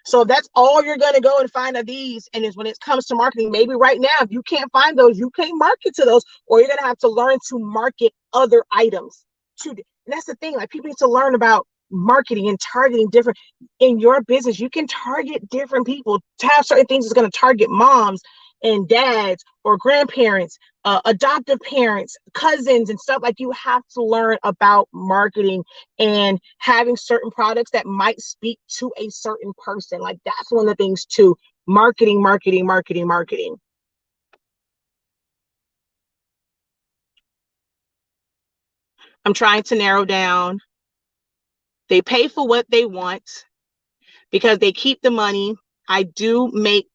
So if that's all you're going to go and find of these, and is when it comes to marketing, maybe right now, if you can't find those, you can't market to those, or you're going to have to learn to market other items too. And that's the thing, like, people need to learn about marketing and targeting different. In your business, you can target different people to have certain things that's going to target moms and dads or grandparents, adoptive parents, cousins, and stuff. Like, you have to learn about marketing and having certain products that might speak to a certain person. Like, that's one of the things too. Marketing, marketing, marketing, marketing. I'm trying to narrow down. They pay for what they want because they keep the money. I do make,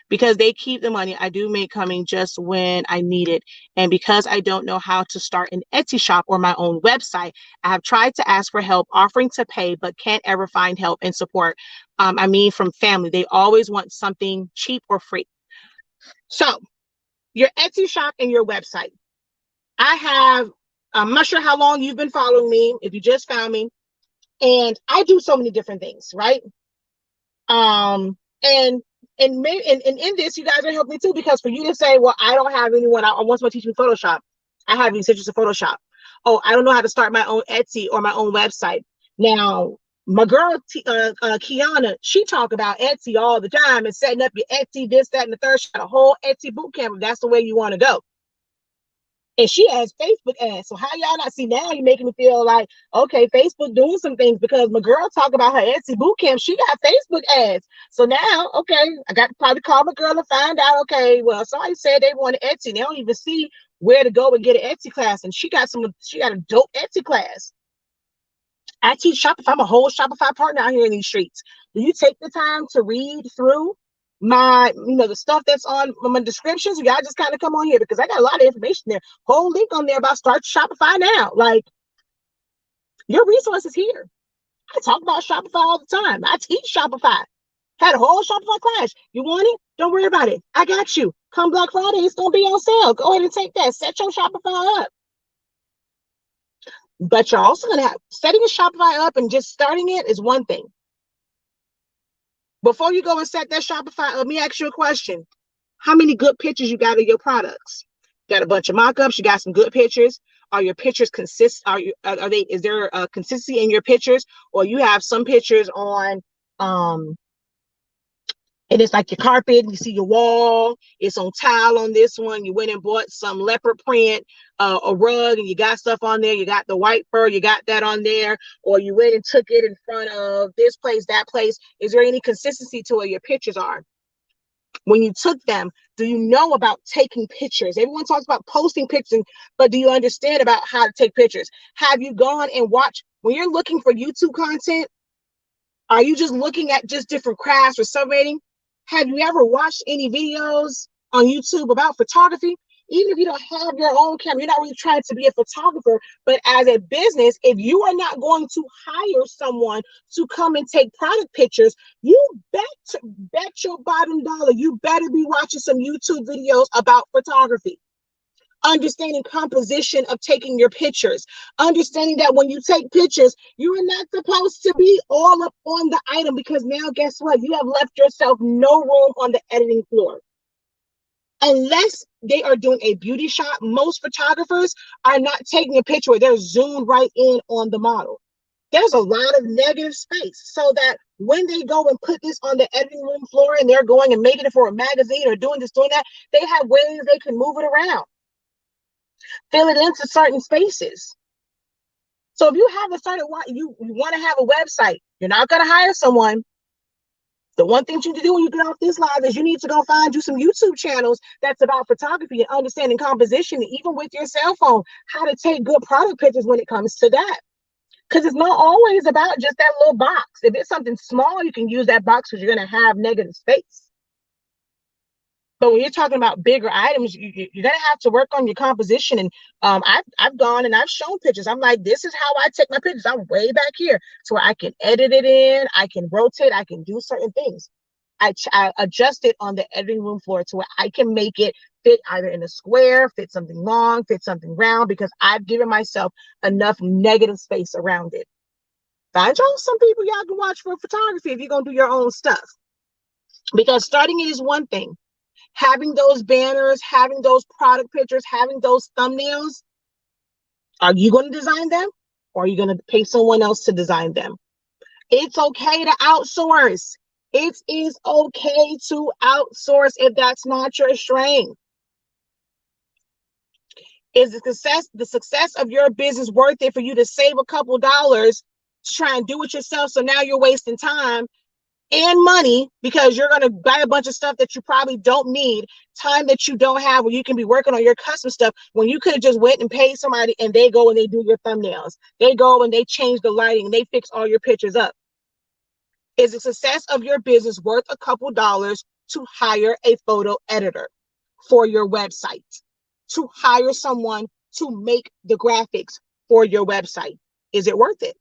because they keep the money, I do make coming just when I need it. And because I don't know how to start an Etsy shop or my own website, I have tried to ask for help, offering to pay, but can't ever find help and support. From family. They always want something cheap or free. So your Etsy shop and your website. I'm not sure how long you've been following me, if you just found me, and I do so many different things, right? And in this, you guys are helping me too, because for you to say, well, I don't have anyone, I want someone to teach me Photoshop. I have these pictures of Photoshop. Oh, I don't know how to start my own Etsy or my own website. Now, my girl, Kiana, she talk about Etsy all the time and setting up your Etsy, this, that, and the third. She got a whole Etsy boot camp. If that's the way you want to go. And she has Facebook ads. So how y'all not see? Now you're making me feel like, okay, Facebook doing some things, because my girl talk about her Etsy boot camp. She got Facebook ads. So now, okay, I got to probably call my girl and find out, okay, well, somebody said they want an Etsy. They don't even see where to go and get an Etsy class. And she got a dope Etsy class. I teach Shopify. I'm a whole Shopify partner out here in these streets. Do you take the time to read through the stuff that's on my descriptions? You gotta just kind of come on here, because I got a lot of information there. Whole link on there about start Shopify now. Like, your resources here. I talk about Shopify all the time. I teach Shopify. Had a whole Shopify class. You want it? Don't worry about it. I got you. Come Black Friday, it's gonna be on sale. Go ahead and take that. Set your Shopify up. But you're also gonna have setting a Shopify up and just starting it is one thing. Before you go and set that Shopify, let me ask you a question. How many good pictures you got of your products? You got a bunch of mock-ups, you got some good pictures. Are your pictures is there a consistency in your pictures? Or you have some pictures on and it's like your carpet, you see your wall, it's on tile on this one. You went and bought some leopard print, a rug, and you got stuff on there. You got the white fur, you got that on there. Or you went and took it in front of this place, that place. Is there any consistency to where your pictures are? When you took them, do you know about taking pictures? Everyone talks about posting pictures, but do you understand about how to take pictures? Have you gone and watched, when you're looking for YouTube content, are you just looking at just different crafts or submitting? Have you ever watched any videos on YouTube about photography? Even if you don't have your own camera, you're not really trying to be a photographer, but as a business, if you are not going to hire someone to come and take product pictures, you bet your bottom dollar, you better be watching some YouTube videos about photography. Understanding composition of taking your pictures, understanding that when you take pictures, you are not supposed to be all up on the item, because now guess what? You have left yourself no room on the editing floor. Unless they are doing a beauty shot, most photographers are not taking a picture where they're zoomed right in on the model. There's a lot of negative space, so that when they go and put this on the editing room floor and they're going and making it for a magazine or doing this, doing that, they have ways they can move it around, fill it into certain spaces. So if you have a certain, you want to have a website, you're not going to hire someone. The one thing you need to do when you get off this live is you need to go find you some YouTube channels that's about photography and understanding composition, and even with your cell phone, how to take good product pictures when it comes to that. Because it's not always about just that little box. If it's something small, you can use that box because you're going to have negative space. But when you're talking about bigger items, you're going to have to work on your composition. And I've gone and I've shown pictures. I'm like, this is how I take my pictures. I'm way back here to where I can edit it in. I can rotate. I can do certain things. I adjust it on the editing room floor to where I can make it fit either in a square, fit something long, fit something round, because I've given myself enough negative space around it. Find y'all some people y'all can watch for photography if you're going to do your own stuff. Because starting it is one thing. Having those banners, having those product pictures, having those thumbnails, are you going to design them, or are you going to pay someone else to design them? It's okay to outsource. It is okay to outsource if that's not your strength. Is the success of your business worth it for you to save a couple dollars to try and do it yourself? So now you're wasting time and money because you're going to buy a bunch of stuff that you probably don't need, time that you don't have, where you can be working on your custom stuff, when you could have just went and paid somebody and they go and they do your thumbnails. They go and they change the lighting and they fix all your pictures up. Is the success of your business worth a couple dollars to hire a photo editor for your website, to hire someone to make the graphics for your website? Is it worth it?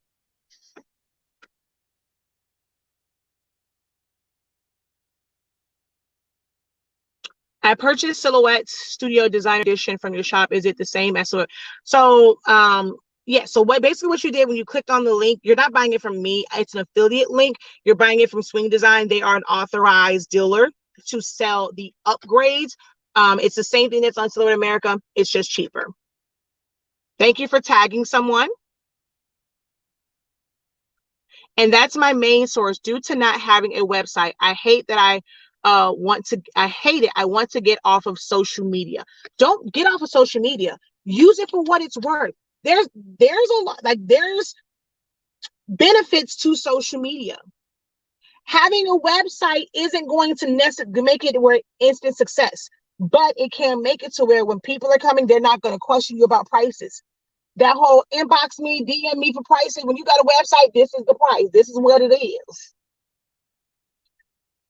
I purchased Silhouette Studio Designer Edition from your shop. Is it the same as yeah, so what you did when you clicked on the link, you're not buying it from me. It's an affiliate link. You're buying it from Swing Design. They are an authorized dealer to sell the upgrades. It's the same thing that's on Silhouette America. It's just cheaper. Thank you for tagging someone. And that's my main source. Due to not having a website, I hate that I hate it. I want to get off of social media. Don't get off of social media. Use it for what it's worth. There's a lot, like there's benefits to social media. Having a website isn't going to necessarily make it where instant success, but it can make it to where when people are coming, they're not going to question you about prices. That whole inbox me, DM me for pricing. When you got a website, this is the price. This is what it is.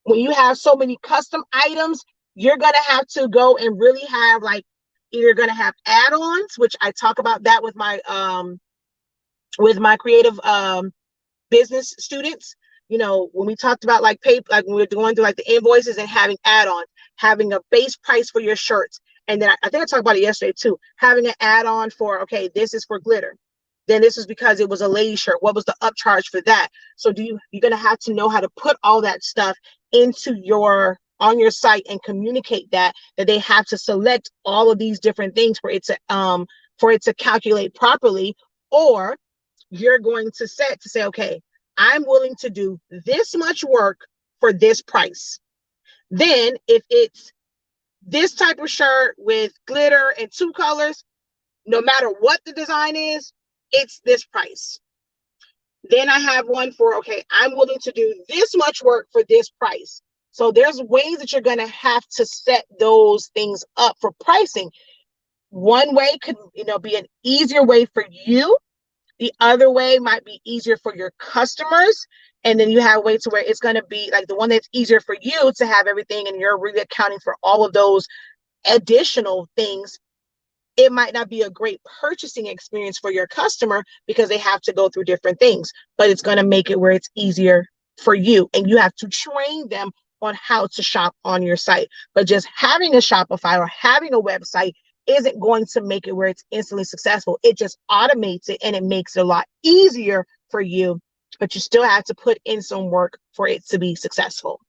When you have so many custom items, you're going to have to go and really have like, either going to have add-ons, which I talk about that with my creative business students. You know, when we talked about like paper, like when we were going through like the invoices and having add-ons, having a base price for your shirts. And then I think I talked about it yesterday too, having an add-on for, okay, this is for glitter. Then this is because it was a lady shirt. What was the upcharge for that? So you're going to have to know how to put all that stuff into on your site and communicate that they have to select all of these different things for it to calculate properly. Or you're going to say, okay, I'm willing to do this much work for this price. Then if it's this type of shirt with glitter and 2 colors, no matter what the design is, it's this price. Then I have one for, okay, I'm willing to do this much work for this price. So there's ways that you're going to have to set those things up for pricing. One way could, be an easier way for you. The other way might be easier for your customers. And then you have a way to where it's going to be like the one that's easier for you to have everything and you're really accounting for all of those additional things. It might not be a great purchasing experience for your customer because they have to go through different things, but it's going to make it where it's easier for you. And you have to train them on how to shop on your site. But just having a Shopify or having a website isn't going to make it where it's instantly successful. It just automates it and it makes it a lot easier for you, but you still have to put in some work for it to be successful.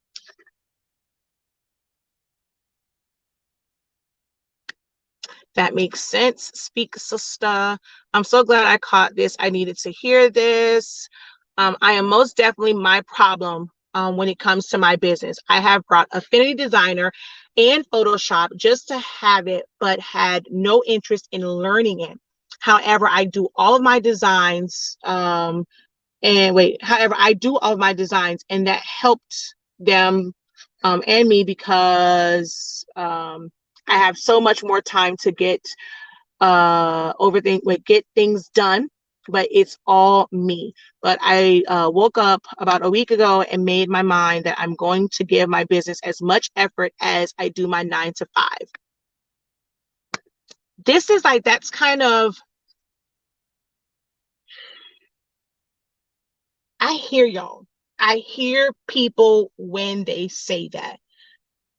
That makes sense. Speak, sister. I'm so glad I caught this. I needed to hear this. I am most definitely my problem when it comes to my business. I have brought Affinity Designer and Photoshop just to have it, but had no interest in learning it. However, I do all of my designs. However, I do all of my designs, and that helped them and me because I have so much more time to get get things done, but it's all me. But I woke up about a week ago and made my mind that I'm going to give my business as much effort as I do my 9-to-5. This is like, that's kind of, I hear y'all. I hear people when they say that.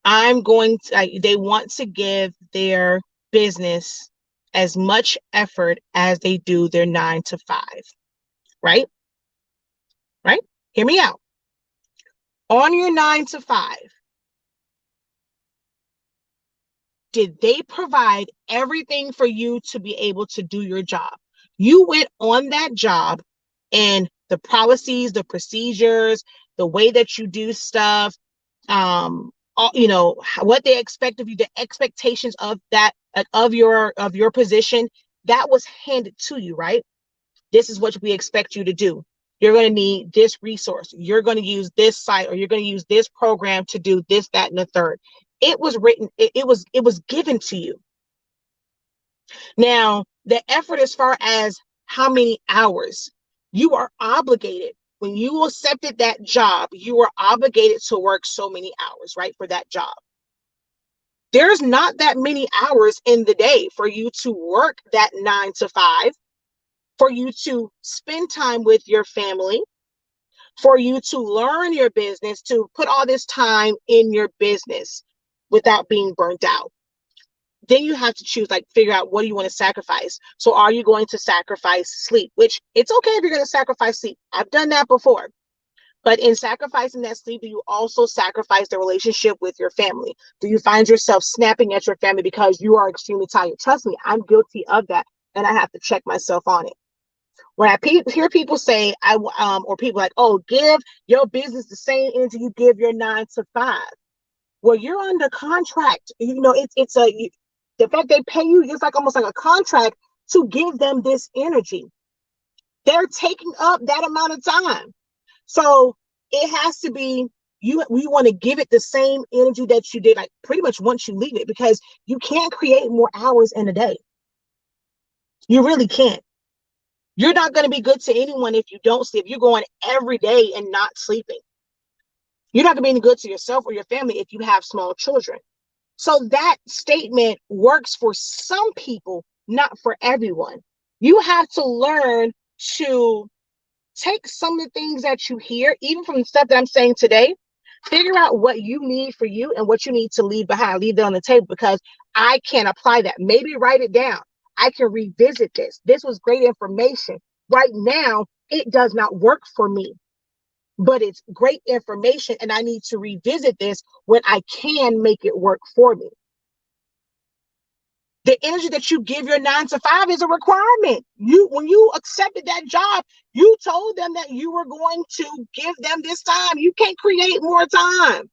They want to give their business as much effort as they do their 9-to-5, right? Right? Hear me out. On your 9-to-5, did they provide everything for you to be able to do your job? You went on that job and the policies, the procedures, the way that you do stuff, what they expect of you, the expectations of that, of your position, that was handed to you, right? This is what we expect you to do. You're going to need this resource. You're going to use this site, or you're going to use this program to do this, that, and the third. It was written, it was given to you. Now, the effort as far as how many hours you are obligated, when you accepted that job, you were obligated to work so many hours, right, for that job. There's not that many hours in the day for you to work that 9-to-5, for you to spend time with your family, for you to learn your business, to put all this time in your business without being burnt out. Then you have to choose, like, figure out what do you want to sacrifice. So are you going to sacrifice sleep? Which, it's okay if you're going to sacrifice sleep. I've done that before. But in sacrificing that sleep, do you also sacrifice the relationship with your family? Do you find yourself snapping at your family because you are extremely tired? Trust me, I'm guilty of that, and I have to check myself on it. When I hear people say, or people like, oh, give your business the same energy you give your 9-to-5. Well, you're under contract. The fact they pay you, it's like almost like a contract to give them this energy. They're taking up that amount of time. So it has to be, we want to give it the same energy that you did, like pretty much once you leave it, because you can't create more hours in a day. You really can't. You're not going to be good to anyone if you don't sleep. You're going every day and not sleeping. You're not going to be any good to yourself or your family if you have small children. So that statement works for some people, not for everyone. You have to learn to take some of the things that you hear, even from the stuff that I'm saying today, figure out what you need for you and what you need to leave behind. Leave that on the table, because I can apply that. Maybe write it down. I can revisit this. This was great information. Right now, it does not work for me, but it's great information, and I need to revisit this when I can make it work for me. The energy that you give your 9-to-5 is a requirement. When you accepted that job, you told them that you were going to give them this time. You can't create more time.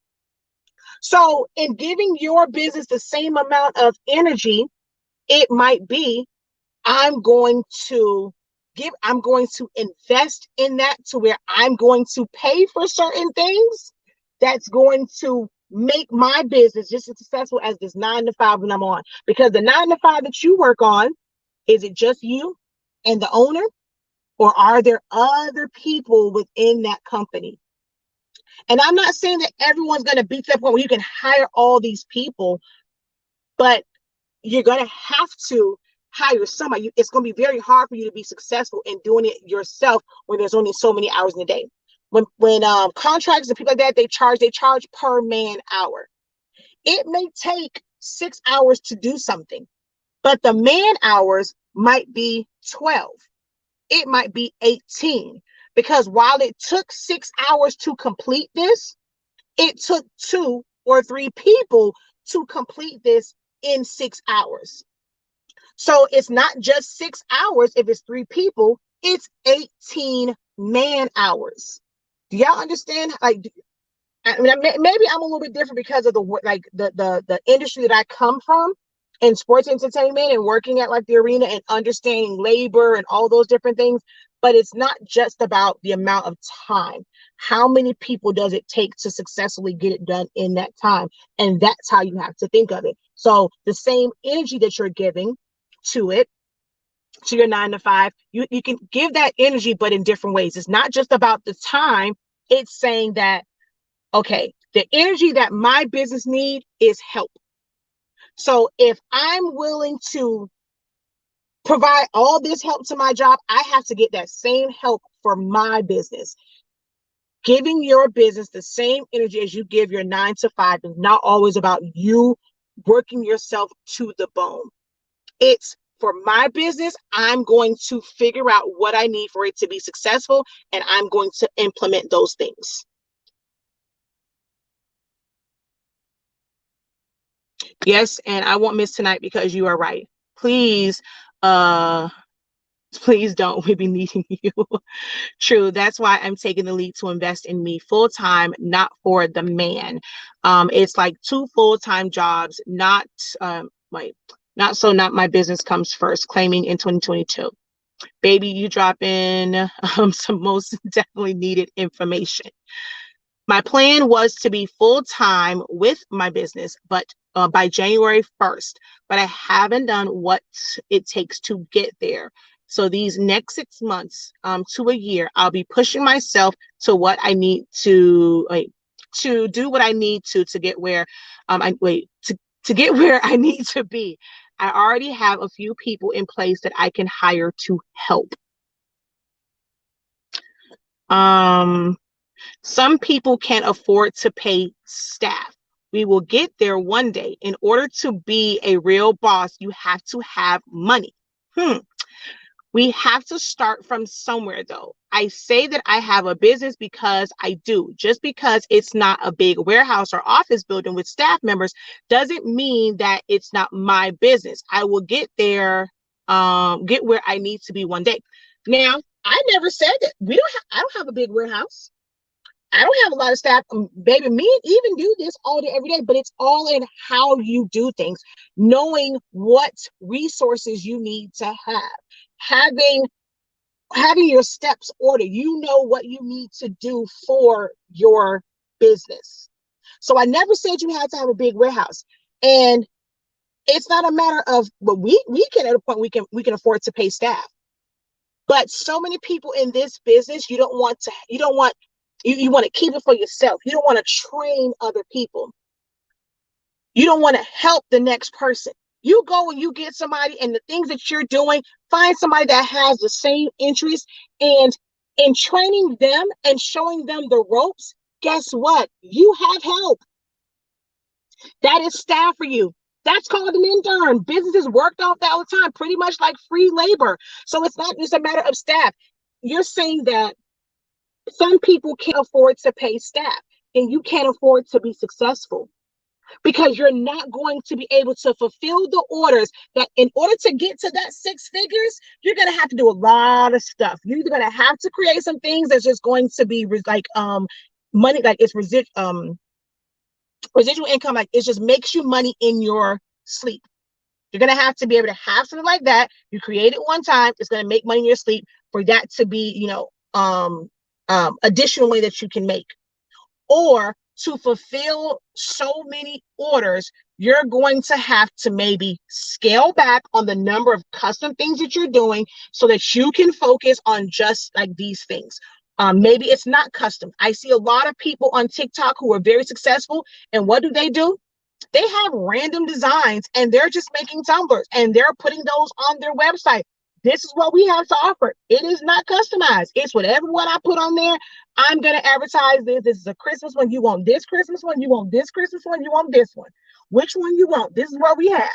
So in giving your business the same amount of energy, it might be, I'm going to invest in that to where I'm going to pay for certain things. that's going to make my business just as successful as this 9 to 5 when I'm on? Because the 9 to 5 that you work on, is it just you and the owner, or are there other people within that company? And I'm not saying that everyone's going to be to that point where you can hire all these people, but you're going to have to hire somebody. It's going to be very hard for you to be successful in doing it yourself when there's only so many hours in a day. When contractors and people like that, they charge per man hour. It may take 6 hours to do something, but the man hours might be 12. It might be 18, because while it took 6 hours to complete this, it took 2 or 3 people to complete this in 6 hours. So it's not just 6 hours. If it's 3 people, it's 18 man hours. Do y'all understand? Like, I mean, maybe I'm a little bit different because of the industry that I come from in sports entertainment and working at like the arena and understanding labor and all those different things. But it's not just about the amount of time. How many people does it take to successfully get it done in that time? And that's how you have to think of it. So the same energy that you're giving to it, to your 9 to 5, you can give that energy, but in different ways. It's not just about the time. It's saying that, okay, the energy that my business need is help. So if I'm willing to provide all this help to my job, I have to get that same help for my business. Giving your business the same energy as you give your 9 to 5 is not always about you working yourself to the bone. It's for my business, I'm going to figure out what I need for it to be successful, and I'm going to implement those things. Yes, and I won't miss tonight because you are right. Please, please don't. We be needing you. True. That's why I'm taking the lead to invest in me full time, not for the man. It's like 2 full-time jobs, not not my business comes first, claiming in 2022. Baby, you drop in some most definitely needed information. My plan was to be full-time with my business, but by January 1st, but I haven't done what it takes to get there. So these next 6 months to a year, I'll be pushing myself to what I need to do what I need to get where to get where I need to be. I already have a few people in place that I can hire to help. Some people can't afford to pay staff. We will get there one day. In order to be a real boss, you have to have money. We have to start from somewhere, though. I say that I have a business because I do. Just because it's not a big warehouse or office building with staff members doesn't mean that it's not my business. I will get there, get where I need to be one day. Now, I never said that I don't have a big warehouse. I don't have a lot of staff. Baby, me and even do this all day, every day, but it's all in how you do things, knowing what resources you need to have, having your steps ordered. You know what you need to do for your business. So I never said you had to have a big warehouse. And it's not a matter of, but we can, at a point, we can afford to pay staff. But so many people in this business, you want to keep it for yourself. You don't want to train other people. You don't want to help the next person. You go and you get somebody, and the things that you're doing, find somebody that has the same interest, and in training them and showing them the ropes, guess what? You have help. That is staff for you. That's called an intern. Businesses worked off that all the time, pretty much like free labor. So it's not just a matter of staff. You're saying that some people can't afford to pay staff, and you can't afford to be successful because you're not going to be able to fulfill the orders. That in order to get to that 6 figures, you're going to have to do a lot of stuff. You're either going to have to create some things that's just going to be like money, like it's residual income, like it just makes you money in your sleep. You're going to have to be able to have something like that. You create it one time, it's going to make money in your sleep, for that to be, additional way that you can make. Or to fulfill so many orders, you're going to have to maybe scale back on the number of custom things that you're doing so that you can focus on just like these things. Maybe it's not custom. I see a lot of people on TikTok who are very successful, and what do? They have random designs and they're just making tumblers and they're putting those on their website. This is what we have to offer. It is not customized. It's whatever one I put on there. I'm going to advertise this. This is a Christmas one. You want this Christmas one? You want this Christmas one? You want this one? Which one you want? This is what we have.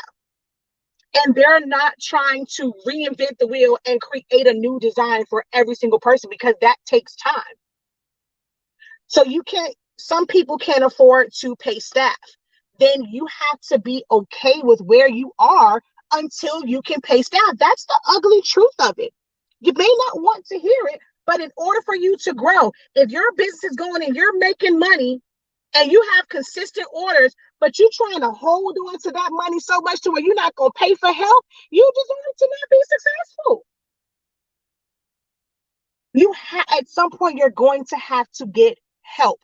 And they're not trying to reinvent the wheel and create a new design for every single person because that takes time. So some people can't afford to pay staff. Then you have to be okay with where you are until you can pay staff. That's the ugly truth of it. You may not want to hear it, but in order for you to grow, if your business is going and you're making money and you have consistent orders, but you're trying to hold on to that money so much to where you're not going to pay for help, you deserve to not be successful. At some point, you're going to have to get help.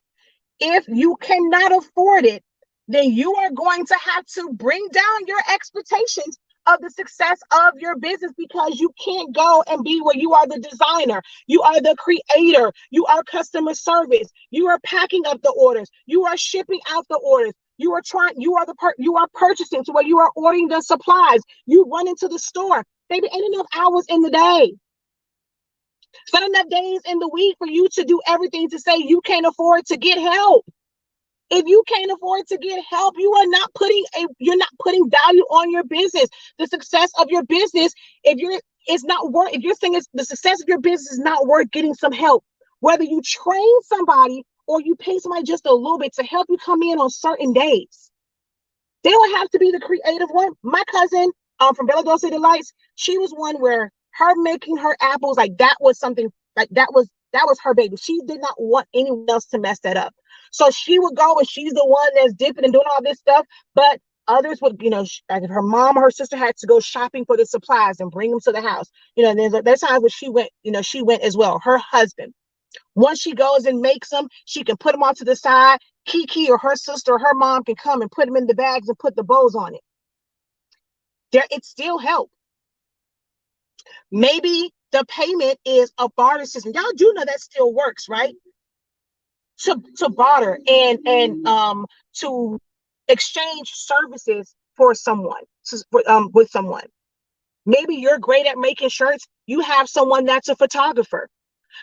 If you cannot afford it, then you are going to have to bring down your expectations of the success of your business because you can't go and be where you are the designer, you are the creator, you are customer service, you are packing up the orders, you are shipping out the orders, you are purchasing to where you are ordering the supplies, you run into the store. Baby, ain't enough hours in the day. It's not enough days in the week for you to do everything to say you can't afford to get help. If you can't afford to get help, you're not putting value on your business. The success of your business, if you're saying the success of your business is not worth getting some help, whether you train somebody or you pay somebody just a little bit to help you come in on certain days. They don't have to be the creative one. My cousin from Bella Dulce Delights, she was one where her making her apples, like that was something like that was her baby. She did not want anyone else to mess that up. So she would go and she's the one that's dipping and doing all this stuff. But others would, like if her mom or her sister had to go shopping for the supplies and bring them to the house, and there's times when she went as well. Her husband, once she goes and makes them, she can put them off to the side. Kiki or her sister or her mom can come and put them in the bags and put the bows on it. It still helps. Maybe the payment is a barter system. Y'all do know that still works, right? To barter and to exchange services for someone with someone. Maybe you're great at making shirts. You have someone that's a photographer.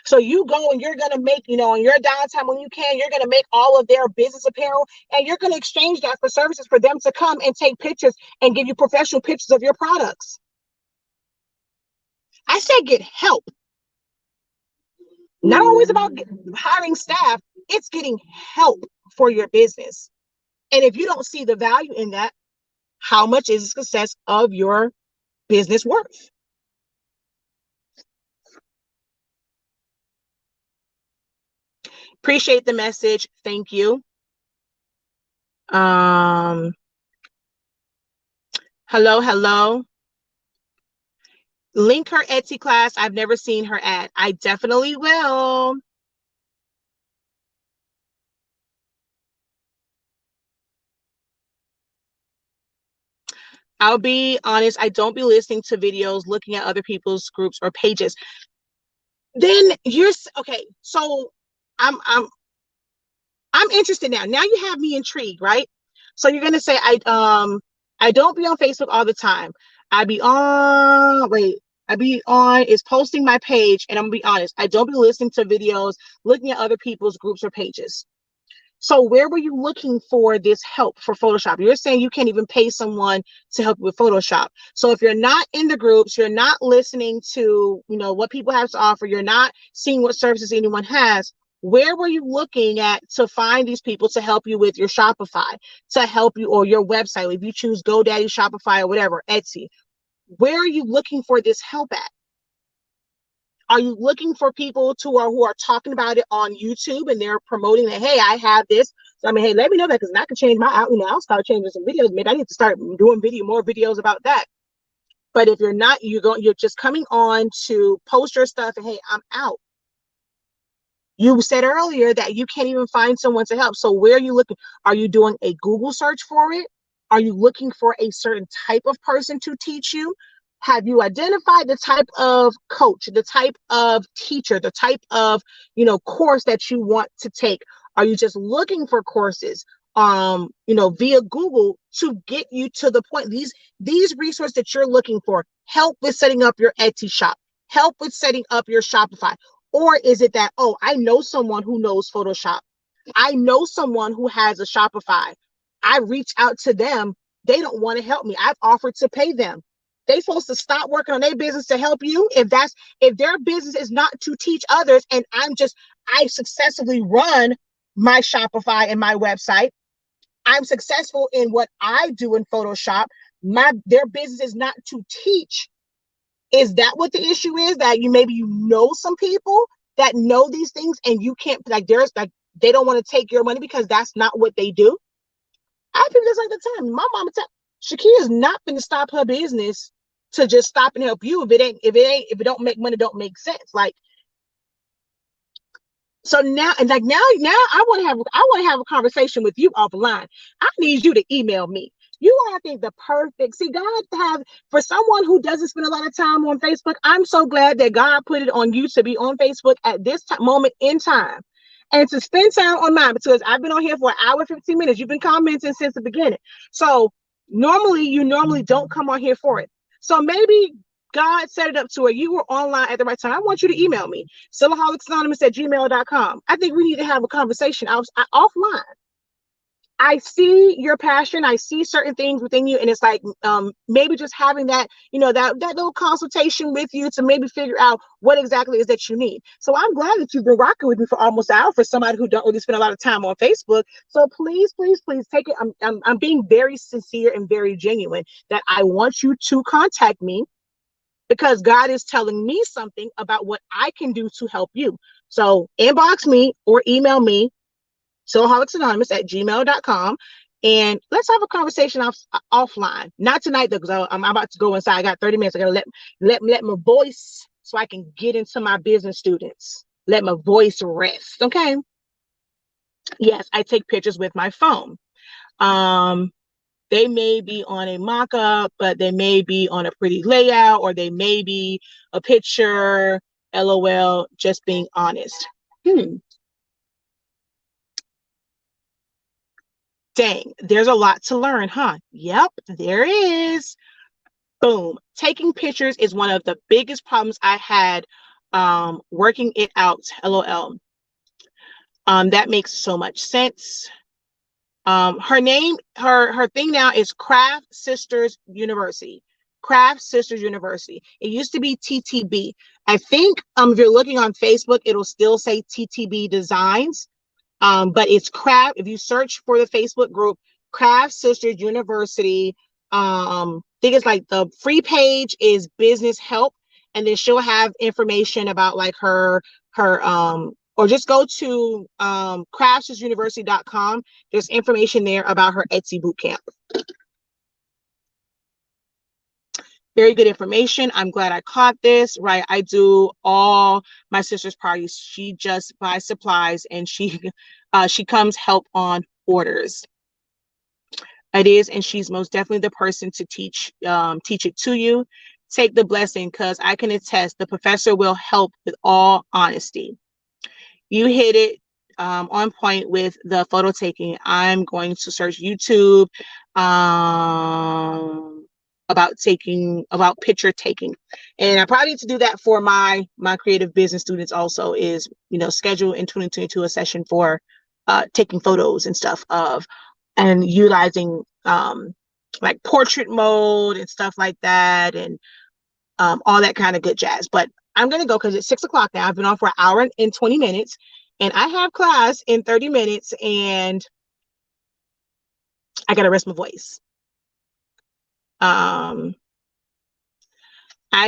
So you go and you're going to make, in your downtime when you can, you're going to make all of their business apparel and you're going to exchange that for services for them to come and take pictures and give you professional pictures of your products. I said get help. Not always about hiring staff. It's getting help for your business. And if you don't see the value in that, how much is the success of your business worth? Appreciate the message. Thank you. Hello. Link her Etsy class. I've never seen her at. I definitely will. I'll be honest, I don't be listening to videos, looking at other people's groups or pages. Then you're okay. So I'm interested now. Now you have me intrigued, right? So you're gonna say I don't be on Facebook all the time. I be on is posting my page, and I'm gonna be honest, I don't be listening to videos, looking at other people's groups or pages. So where were you looking for this help for Photoshop? You're saying you can't even pay someone to help you with Photoshop. So if you're not in the groups, you're not listening to, what people have to offer, you're not seeing what services anyone has, where were you looking at to find these people to help you with your Shopify, to help you, or your website? If you choose GoDaddy, Shopify, or whatever, Etsy, where are you looking for this help at? Are you looking for people who are talking about it on YouTube and they're promoting that, hey, I have this? So, hey, let me know that because I can change my out. I'll start changing some videos. Maybe I need to start doing more videos about that. But if you're not, you're just coming on to post your stuff and hey, I'm out. You said earlier that you can't even find someone to help. So where are you looking? Are you doing a Google search for it? Are you looking for a certain type of person to teach you? Have you identified the type of coach, the type of teacher, the type of, course that you want to take? Are you just looking for courses, via Google to get you to the point? These resources that you're looking for help with setting up your Etsy shop, help with setting up your Shopify. Or is it that, oh, I know someone who knows Photoshop. I know someone who has a Shopify. I reach out to them. They don't want to help me. I've offered to pay them. They're supposed to stop working on their business to help you. If their business is not to teach others, and I successfully run my Shopify and my website. I'm successful in what I do in Photoshop. Their business is not to teach. Is that what the issue is? That you know some people that know these things, and you can't, they don't want to take your money because that's not what they do. I think that's like the time my mama said, Shakia is not going to stop her business to just stop and help you. If it don't make money, don't make sense. So now, and now I want to have a conversation with you offline. I need you to email me. You are, I think, the perfect. See, God have, for someone who doesn't spend a lot of time on Facebook. I'm so glad that God put it on you to be on Facebook at this moment in time, and to spend time on mine, because I've been on here for an hour, 15 minutes. You've been commenting since the beginning. So you normally don't come on here for it. So maybe God set it up to where you were online at the right time. I want you to email me, sillaholics@gmail.com. I think we need to have a conversation offline. I see your passion. I see certain things within you. And it's like, maybe just having that, that little consultation with you to maybe figure out what exactly is that you need. So I'm glad that you've been rocking with me for almost an hour for somebody who don't really spend a lot of time on Facebook. So please, please, please take it. I'm being very sincere and very genuine that I want you to contact me, because God is telling me something about what I can do to help you. So inbox me or email me, sillaholics@gmail.com, and let's have a conversation offline. Not tonight though, because I'm about to go inside. I got 30 minutes. I gotta let my voice, so I can get into my business students. Let my voice rest. Okay. Yes, I take pictures with my phone. They may be on a mock-up, but they may be on a pretty layout, or they may be a picture. LOL, just being honest. Dang, there's a lot to learn, huh? Yep, there is. Boom. Taking pictures is one of the biggest problems I had, working it out. LOL. That makes so much sense. Her thing now is Craft Sisters University. Craft Sisters University. It used to be TTB. I think if you're looking on Facebook, it'll still say TTB Designs. But it's Craft. If you search for the Facebook group, Craft Sisters University, I think it's like the free page is business help, and then she'll have information about like her or just go to craftssistersuniversity.com. There's information there about her Etsy bootcamp. Very good information. I'm glad I caught this. Right, I do all my sister's parties. She just buys supplies, and she comes help on orders. It is, and she's most definitely the person to teach it to you. Take the blessing, because I can attest the professor will help with all honesty. You hit it on point with the photo taking. I'm going to search YouTube about picture taking, and I probably need to do that for my creative business students also. Is schedule in 2022 a session for taking photos and stuff of, and utilizing like portrait mode and stuff like that, and all that kind of good jazz. But I'm gonna go because it's 6 o'clock now. I've been on for an hour and 20 minutes, and I have class in 30 minutes, and I gotta rest my voice. I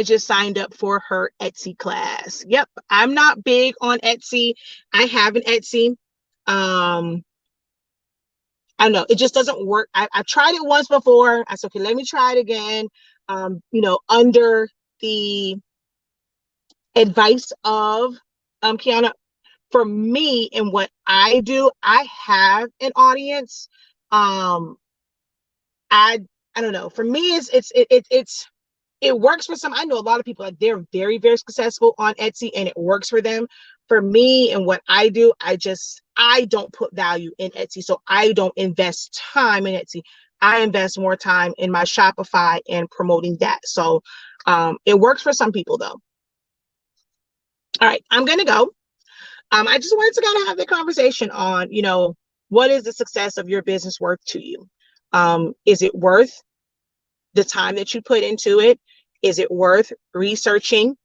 just signed up for her Etsy class. Yep, I'm not big on Etsy. I have an Etsy. I don't know. It just doesn't work. I tried it once before. I said, okay, let me try it again. Under the advice of Kiana. for me and what I do, I have an audience. I I don't know. For me, it works for some. I know a lot of people, like, they're very, very successful on Etsy and it works for them. For me and what I do, I don't put value in Etsy. So I don't invest time in Etsy. I invest more time in my Shopify and promoting that. So it works for some people though. All right, I'm gonna go. I just wanted to kind of have the conversation on, what is the success of your business worth to you? Is it worth the time that you put into it? Is it worth researching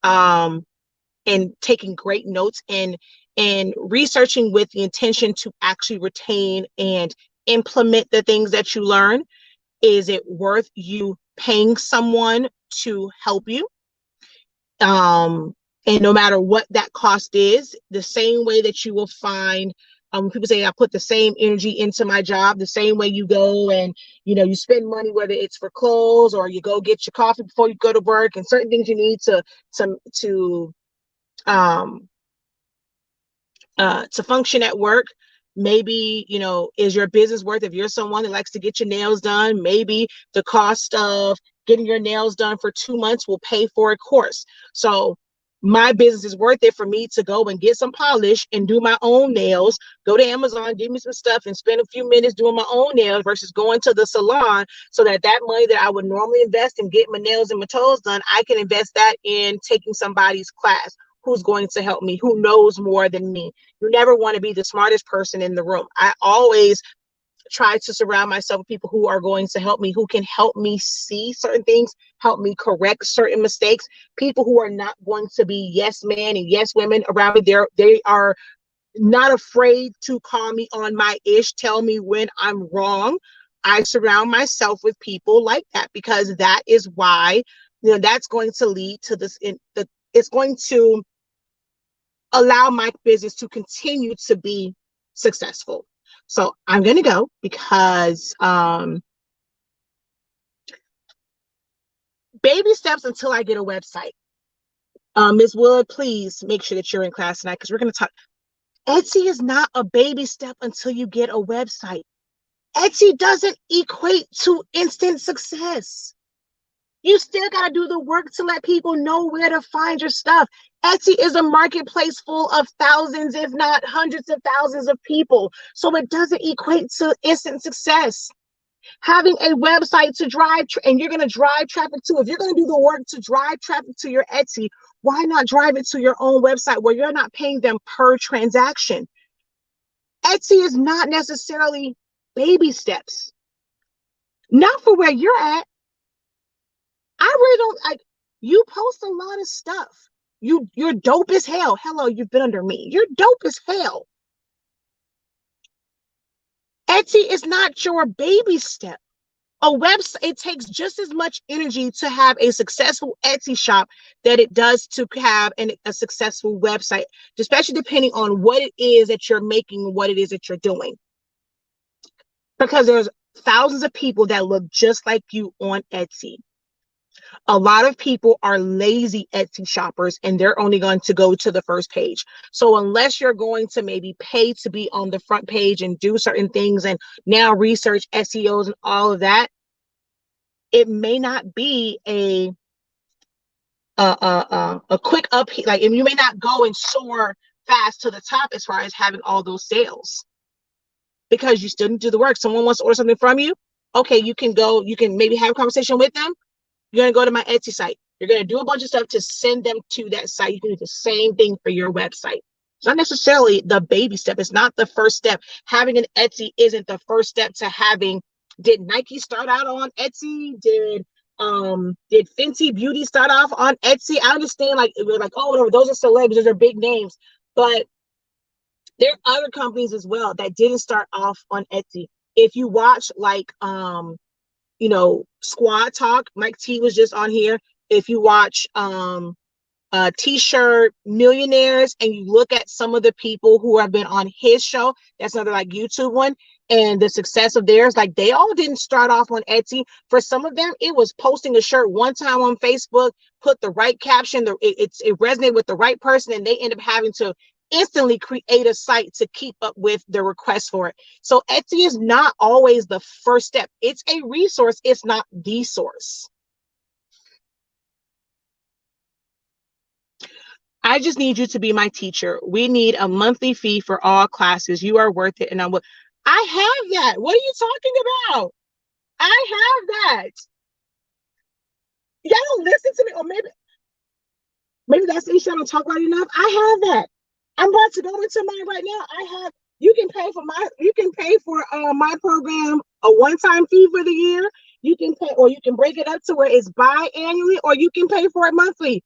and taking great notes and researching with the intention to actually retain and implement the things that you learn? Is it worth you paying someone to help you? And no matter what that cost is, the same way that you will find, people say I put the same energy into my job, the same way you go and you spend money, whether it's for clothes or you go get your coffee before you go to work, and certain things you need um to function at work. Maybe, is your business worth, if you're someone that likes to get your nails done, maybe the cost of getting your nails done for 2 months will pay for a course. So my business is worth it for me to go and get some polish and do my own nails, go to Amazon, give me some stuff and spend a few minutes doing my own nails versus going to the salon, so that money that I would normally invest in getting my nails and my toes done, I can invest that in taking somebody's class who's going to help me, who knows more than me. You never want to be the smartest person in the room. I always try to surround myself with people who are going to help me, who can help me see certain things, help me correct certain mistakes. People who are not going to be yes men and yes women around me. They are not afraid to call me on my ish, tell me when I'm wrong. I surround myself with people like that, because that is why, that's going to lead to this. It's going to allow my business to continue to be successful. So I'm going to go because baby steps until I get a website. Ms. Wood, please make sure that you're in class tonight, because we're going to talk. Etsy is not a baby step until you get a website. Etsy doesn't equate to instant success. You still got to do the work to let people know where to find your stuff. Etsy is a marketplace full of thousands, if not hundreds of thousands of people. So it doesn't equate to instant success. Having a website to drive, and you're going to drive traffic to, if you're going to do the work to drive traffic to your Etsy, why not drive it to your own website where you're not paying them per transaction? Etsy is not necessarily baby steps. Not for where you're at. I really don't like, you post a lot of stuff. You're dope as hell. Hello, you've been under me. You're dope as hell. Etsy is not your baby step. A website, it takes just as much energy to have a successful Etsy shop that it does to have a successful website, especially depending on what it is that you're making, what it is that you're doing. Because there's thousands of people that look just like you on Etsy. A lot of people are lazy Etsy shoppers and they're only going to go to the first page. So unless you're going to maybe pay to be on the front page and do certain things and now research SEOs and all of that, it may not be a quick up, like, and you may not go and soar fast to the top as far as having all those sales, because you still didn't do the work. Someone wants to order something from you. Okay, you can maybe have a conversation with them. You're going to go to my Etsy site. You're going to do a bunch of stuff to send them to that site. You can do the same thing for your website. It's not necessarily the baby step. It's not the first step. Having an Etsy isn't the first step to having. Did Nike start out on Etsy? Did Fenty Beauty start off on Etsy? I understand, like, we're like, oh, whatever, those are celebs, those are big names. But there are other companies as well that didn't start off on Etsy. If you watch, like, Squad Talk, Mike T was just on here. If you watch T-shirt millionaires and you look at some of the people who have been on his show, that's another like YouTube one, and the success of theirs, like, they all didn't start off on Etsy. For some of them, it was posting a shirt one time on Facebook, put the right caption, it resonated with the right person, and they end up having to instantly create a site to keep up with the request for it. So Etsy is not always the first step. It's a resource. It's not the source. I just need you to be my teacher. We need a monthly fee for all classes. You are worth it. And I have that. What are you talking about? I have that. Y'all don't listen to me. Or maybe that's the issue. I don't talk about it enough. I have that. I'm about to go into mine right now. You can pay for my program a one-time fee for the year. You can pay, or you can break it up to where it's biannually, or you can pay for it monthly.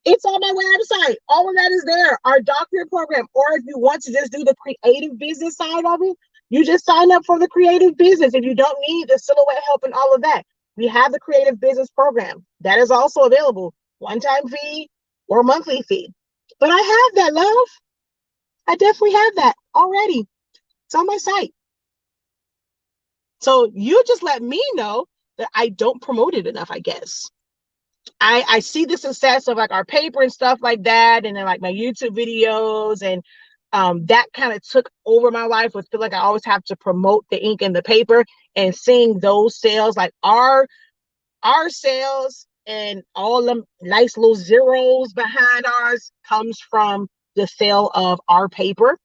It's on my website. All of that is there. Our doctorate program. Or if you want to just do the creative business side of it, you just sign up for the creative business. If you don't need the silhouette help and all of that, we have the creative business program. That is also available. One-time fee or monthly fee. But I have that, love. I definitely have that already. It's on my site. So you just let me know that I don't promote it enough, I guess. I see the success of like our paper and stuff like that, and then like my YouTube videos, and that kind of took over my life. With feel like I always have to promote the ink and the paper, and seeing those sales, like our sales and all them nice little zeros behind ours, comes from the sale of our paper.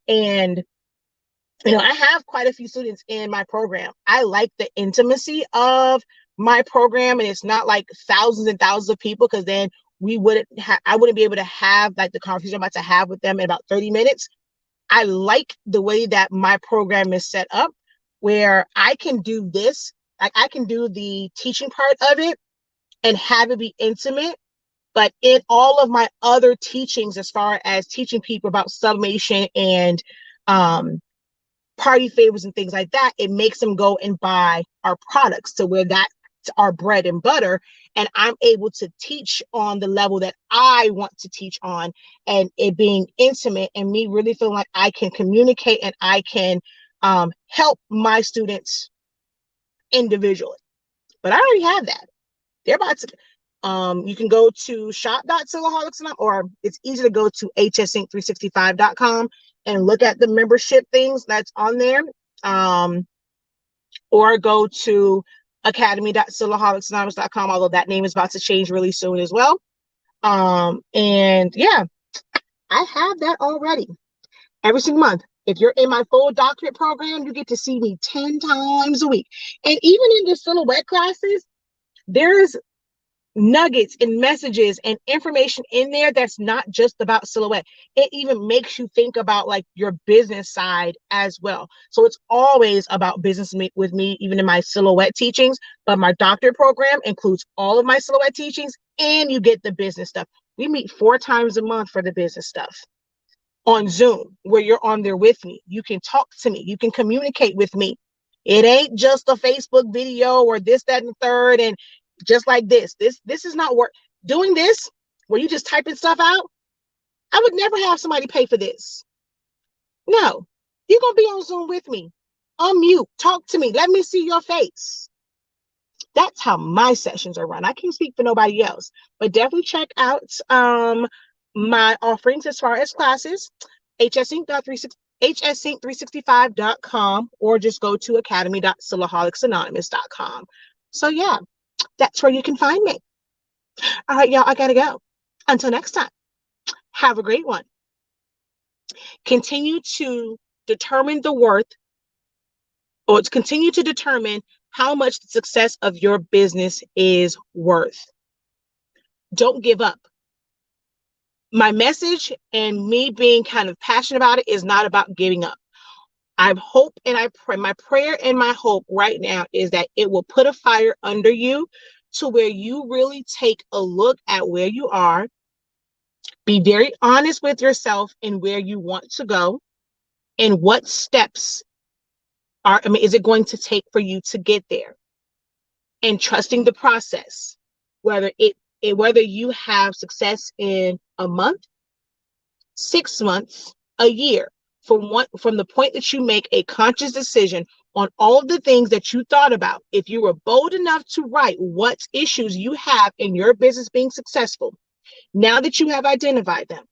And I have quite a few students in my program. I like the intimacy of my program, and it's not like thousands and thousands of people, because then I wouldn't be able to have like the conversation I'm about to have with them in about 30 minutes. I like the way that my program is set up, where I can do this, like I can do the teaching part of it and have it be intimate. But in all of my other teachings, as far as teaching people about sublimation and party favors and things like that, it makes them go and buy our products, to where that's our bread and butter. And I'm able to teach on the level that I want to teach on, and it being intimate, and me really feeling like I can communicate and I can help my students individually. But I already have that. They're about to you can go to shop.silaholics.com, or it's easy to go to hsinc365.com and look at the membership things that's on there. Or go to academy.silaholics.com, although that name is about to change really soon as well. And yeah, I have that already. Every single month. If you're in my full doctorate program, you get to see me 10 times a week. And even in the silhouette classes, there's nuggets and messages and information in there that's not just about silhouette. It even makes you think about like your business side as well. So it's always about business with me, even in my silhouette teachings. But my doctorate program includes all of my silhouette teachings, and you get the business stuff. We meet 4 times a month for the business stuff on Zoom, where you're on there with me. You can talk to me. You can communicate with me. It ain't just a Facebook video or this, that, and the third. And just like this is not work. Doing this, where you just typing stuff out, I would never have somebody pay for this. No, you're going to be on Zoom with me. Unmute, talk to me. Let me see your face. That's how my sessions are run. I can't speak for nobody else, but definitely check out my offerings as far as classes, hsinc365.com, or just go to academy.silaholics.com. So yeah, that's where you can find me. All right, y'all, I gotta go. Until next time, have a great one. Continue to determine the worth, or to continue to determine how much the success of your business is worth. Don't give up. My message and me being kind of passionate about it is not about giving up. I hope and I pray, my prayer and my hope right now is that it will put a fire under you, to where you really take a look at where you are, be very honest with yourself and where you want to go, and what steps is it going to take for you to get there, and trusting the process, whether whether you have success in a month, 6 months, a year, from the point that you make a conscious decision on all of the things that you thought about. If you were bold enough to write what issues you have in your business being successful, now that you have identified them,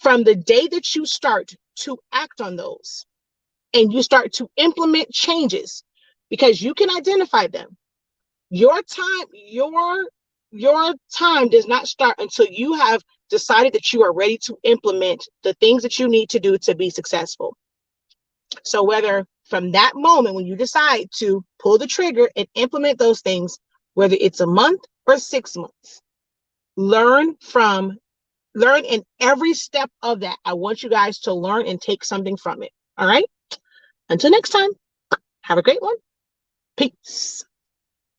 from the day that you start to act on those and you start to implement changes, because you can identify them. Your time does not start until you have decided that you are ready to implement the things that you need to do to be successful. So whether from that moment when you decide to pull the trigger and implement those things, whether it's a month or 6 months, learn in every step of that. I want you guys to learn and take something from it. All right. Until next time, have a great one. Peace.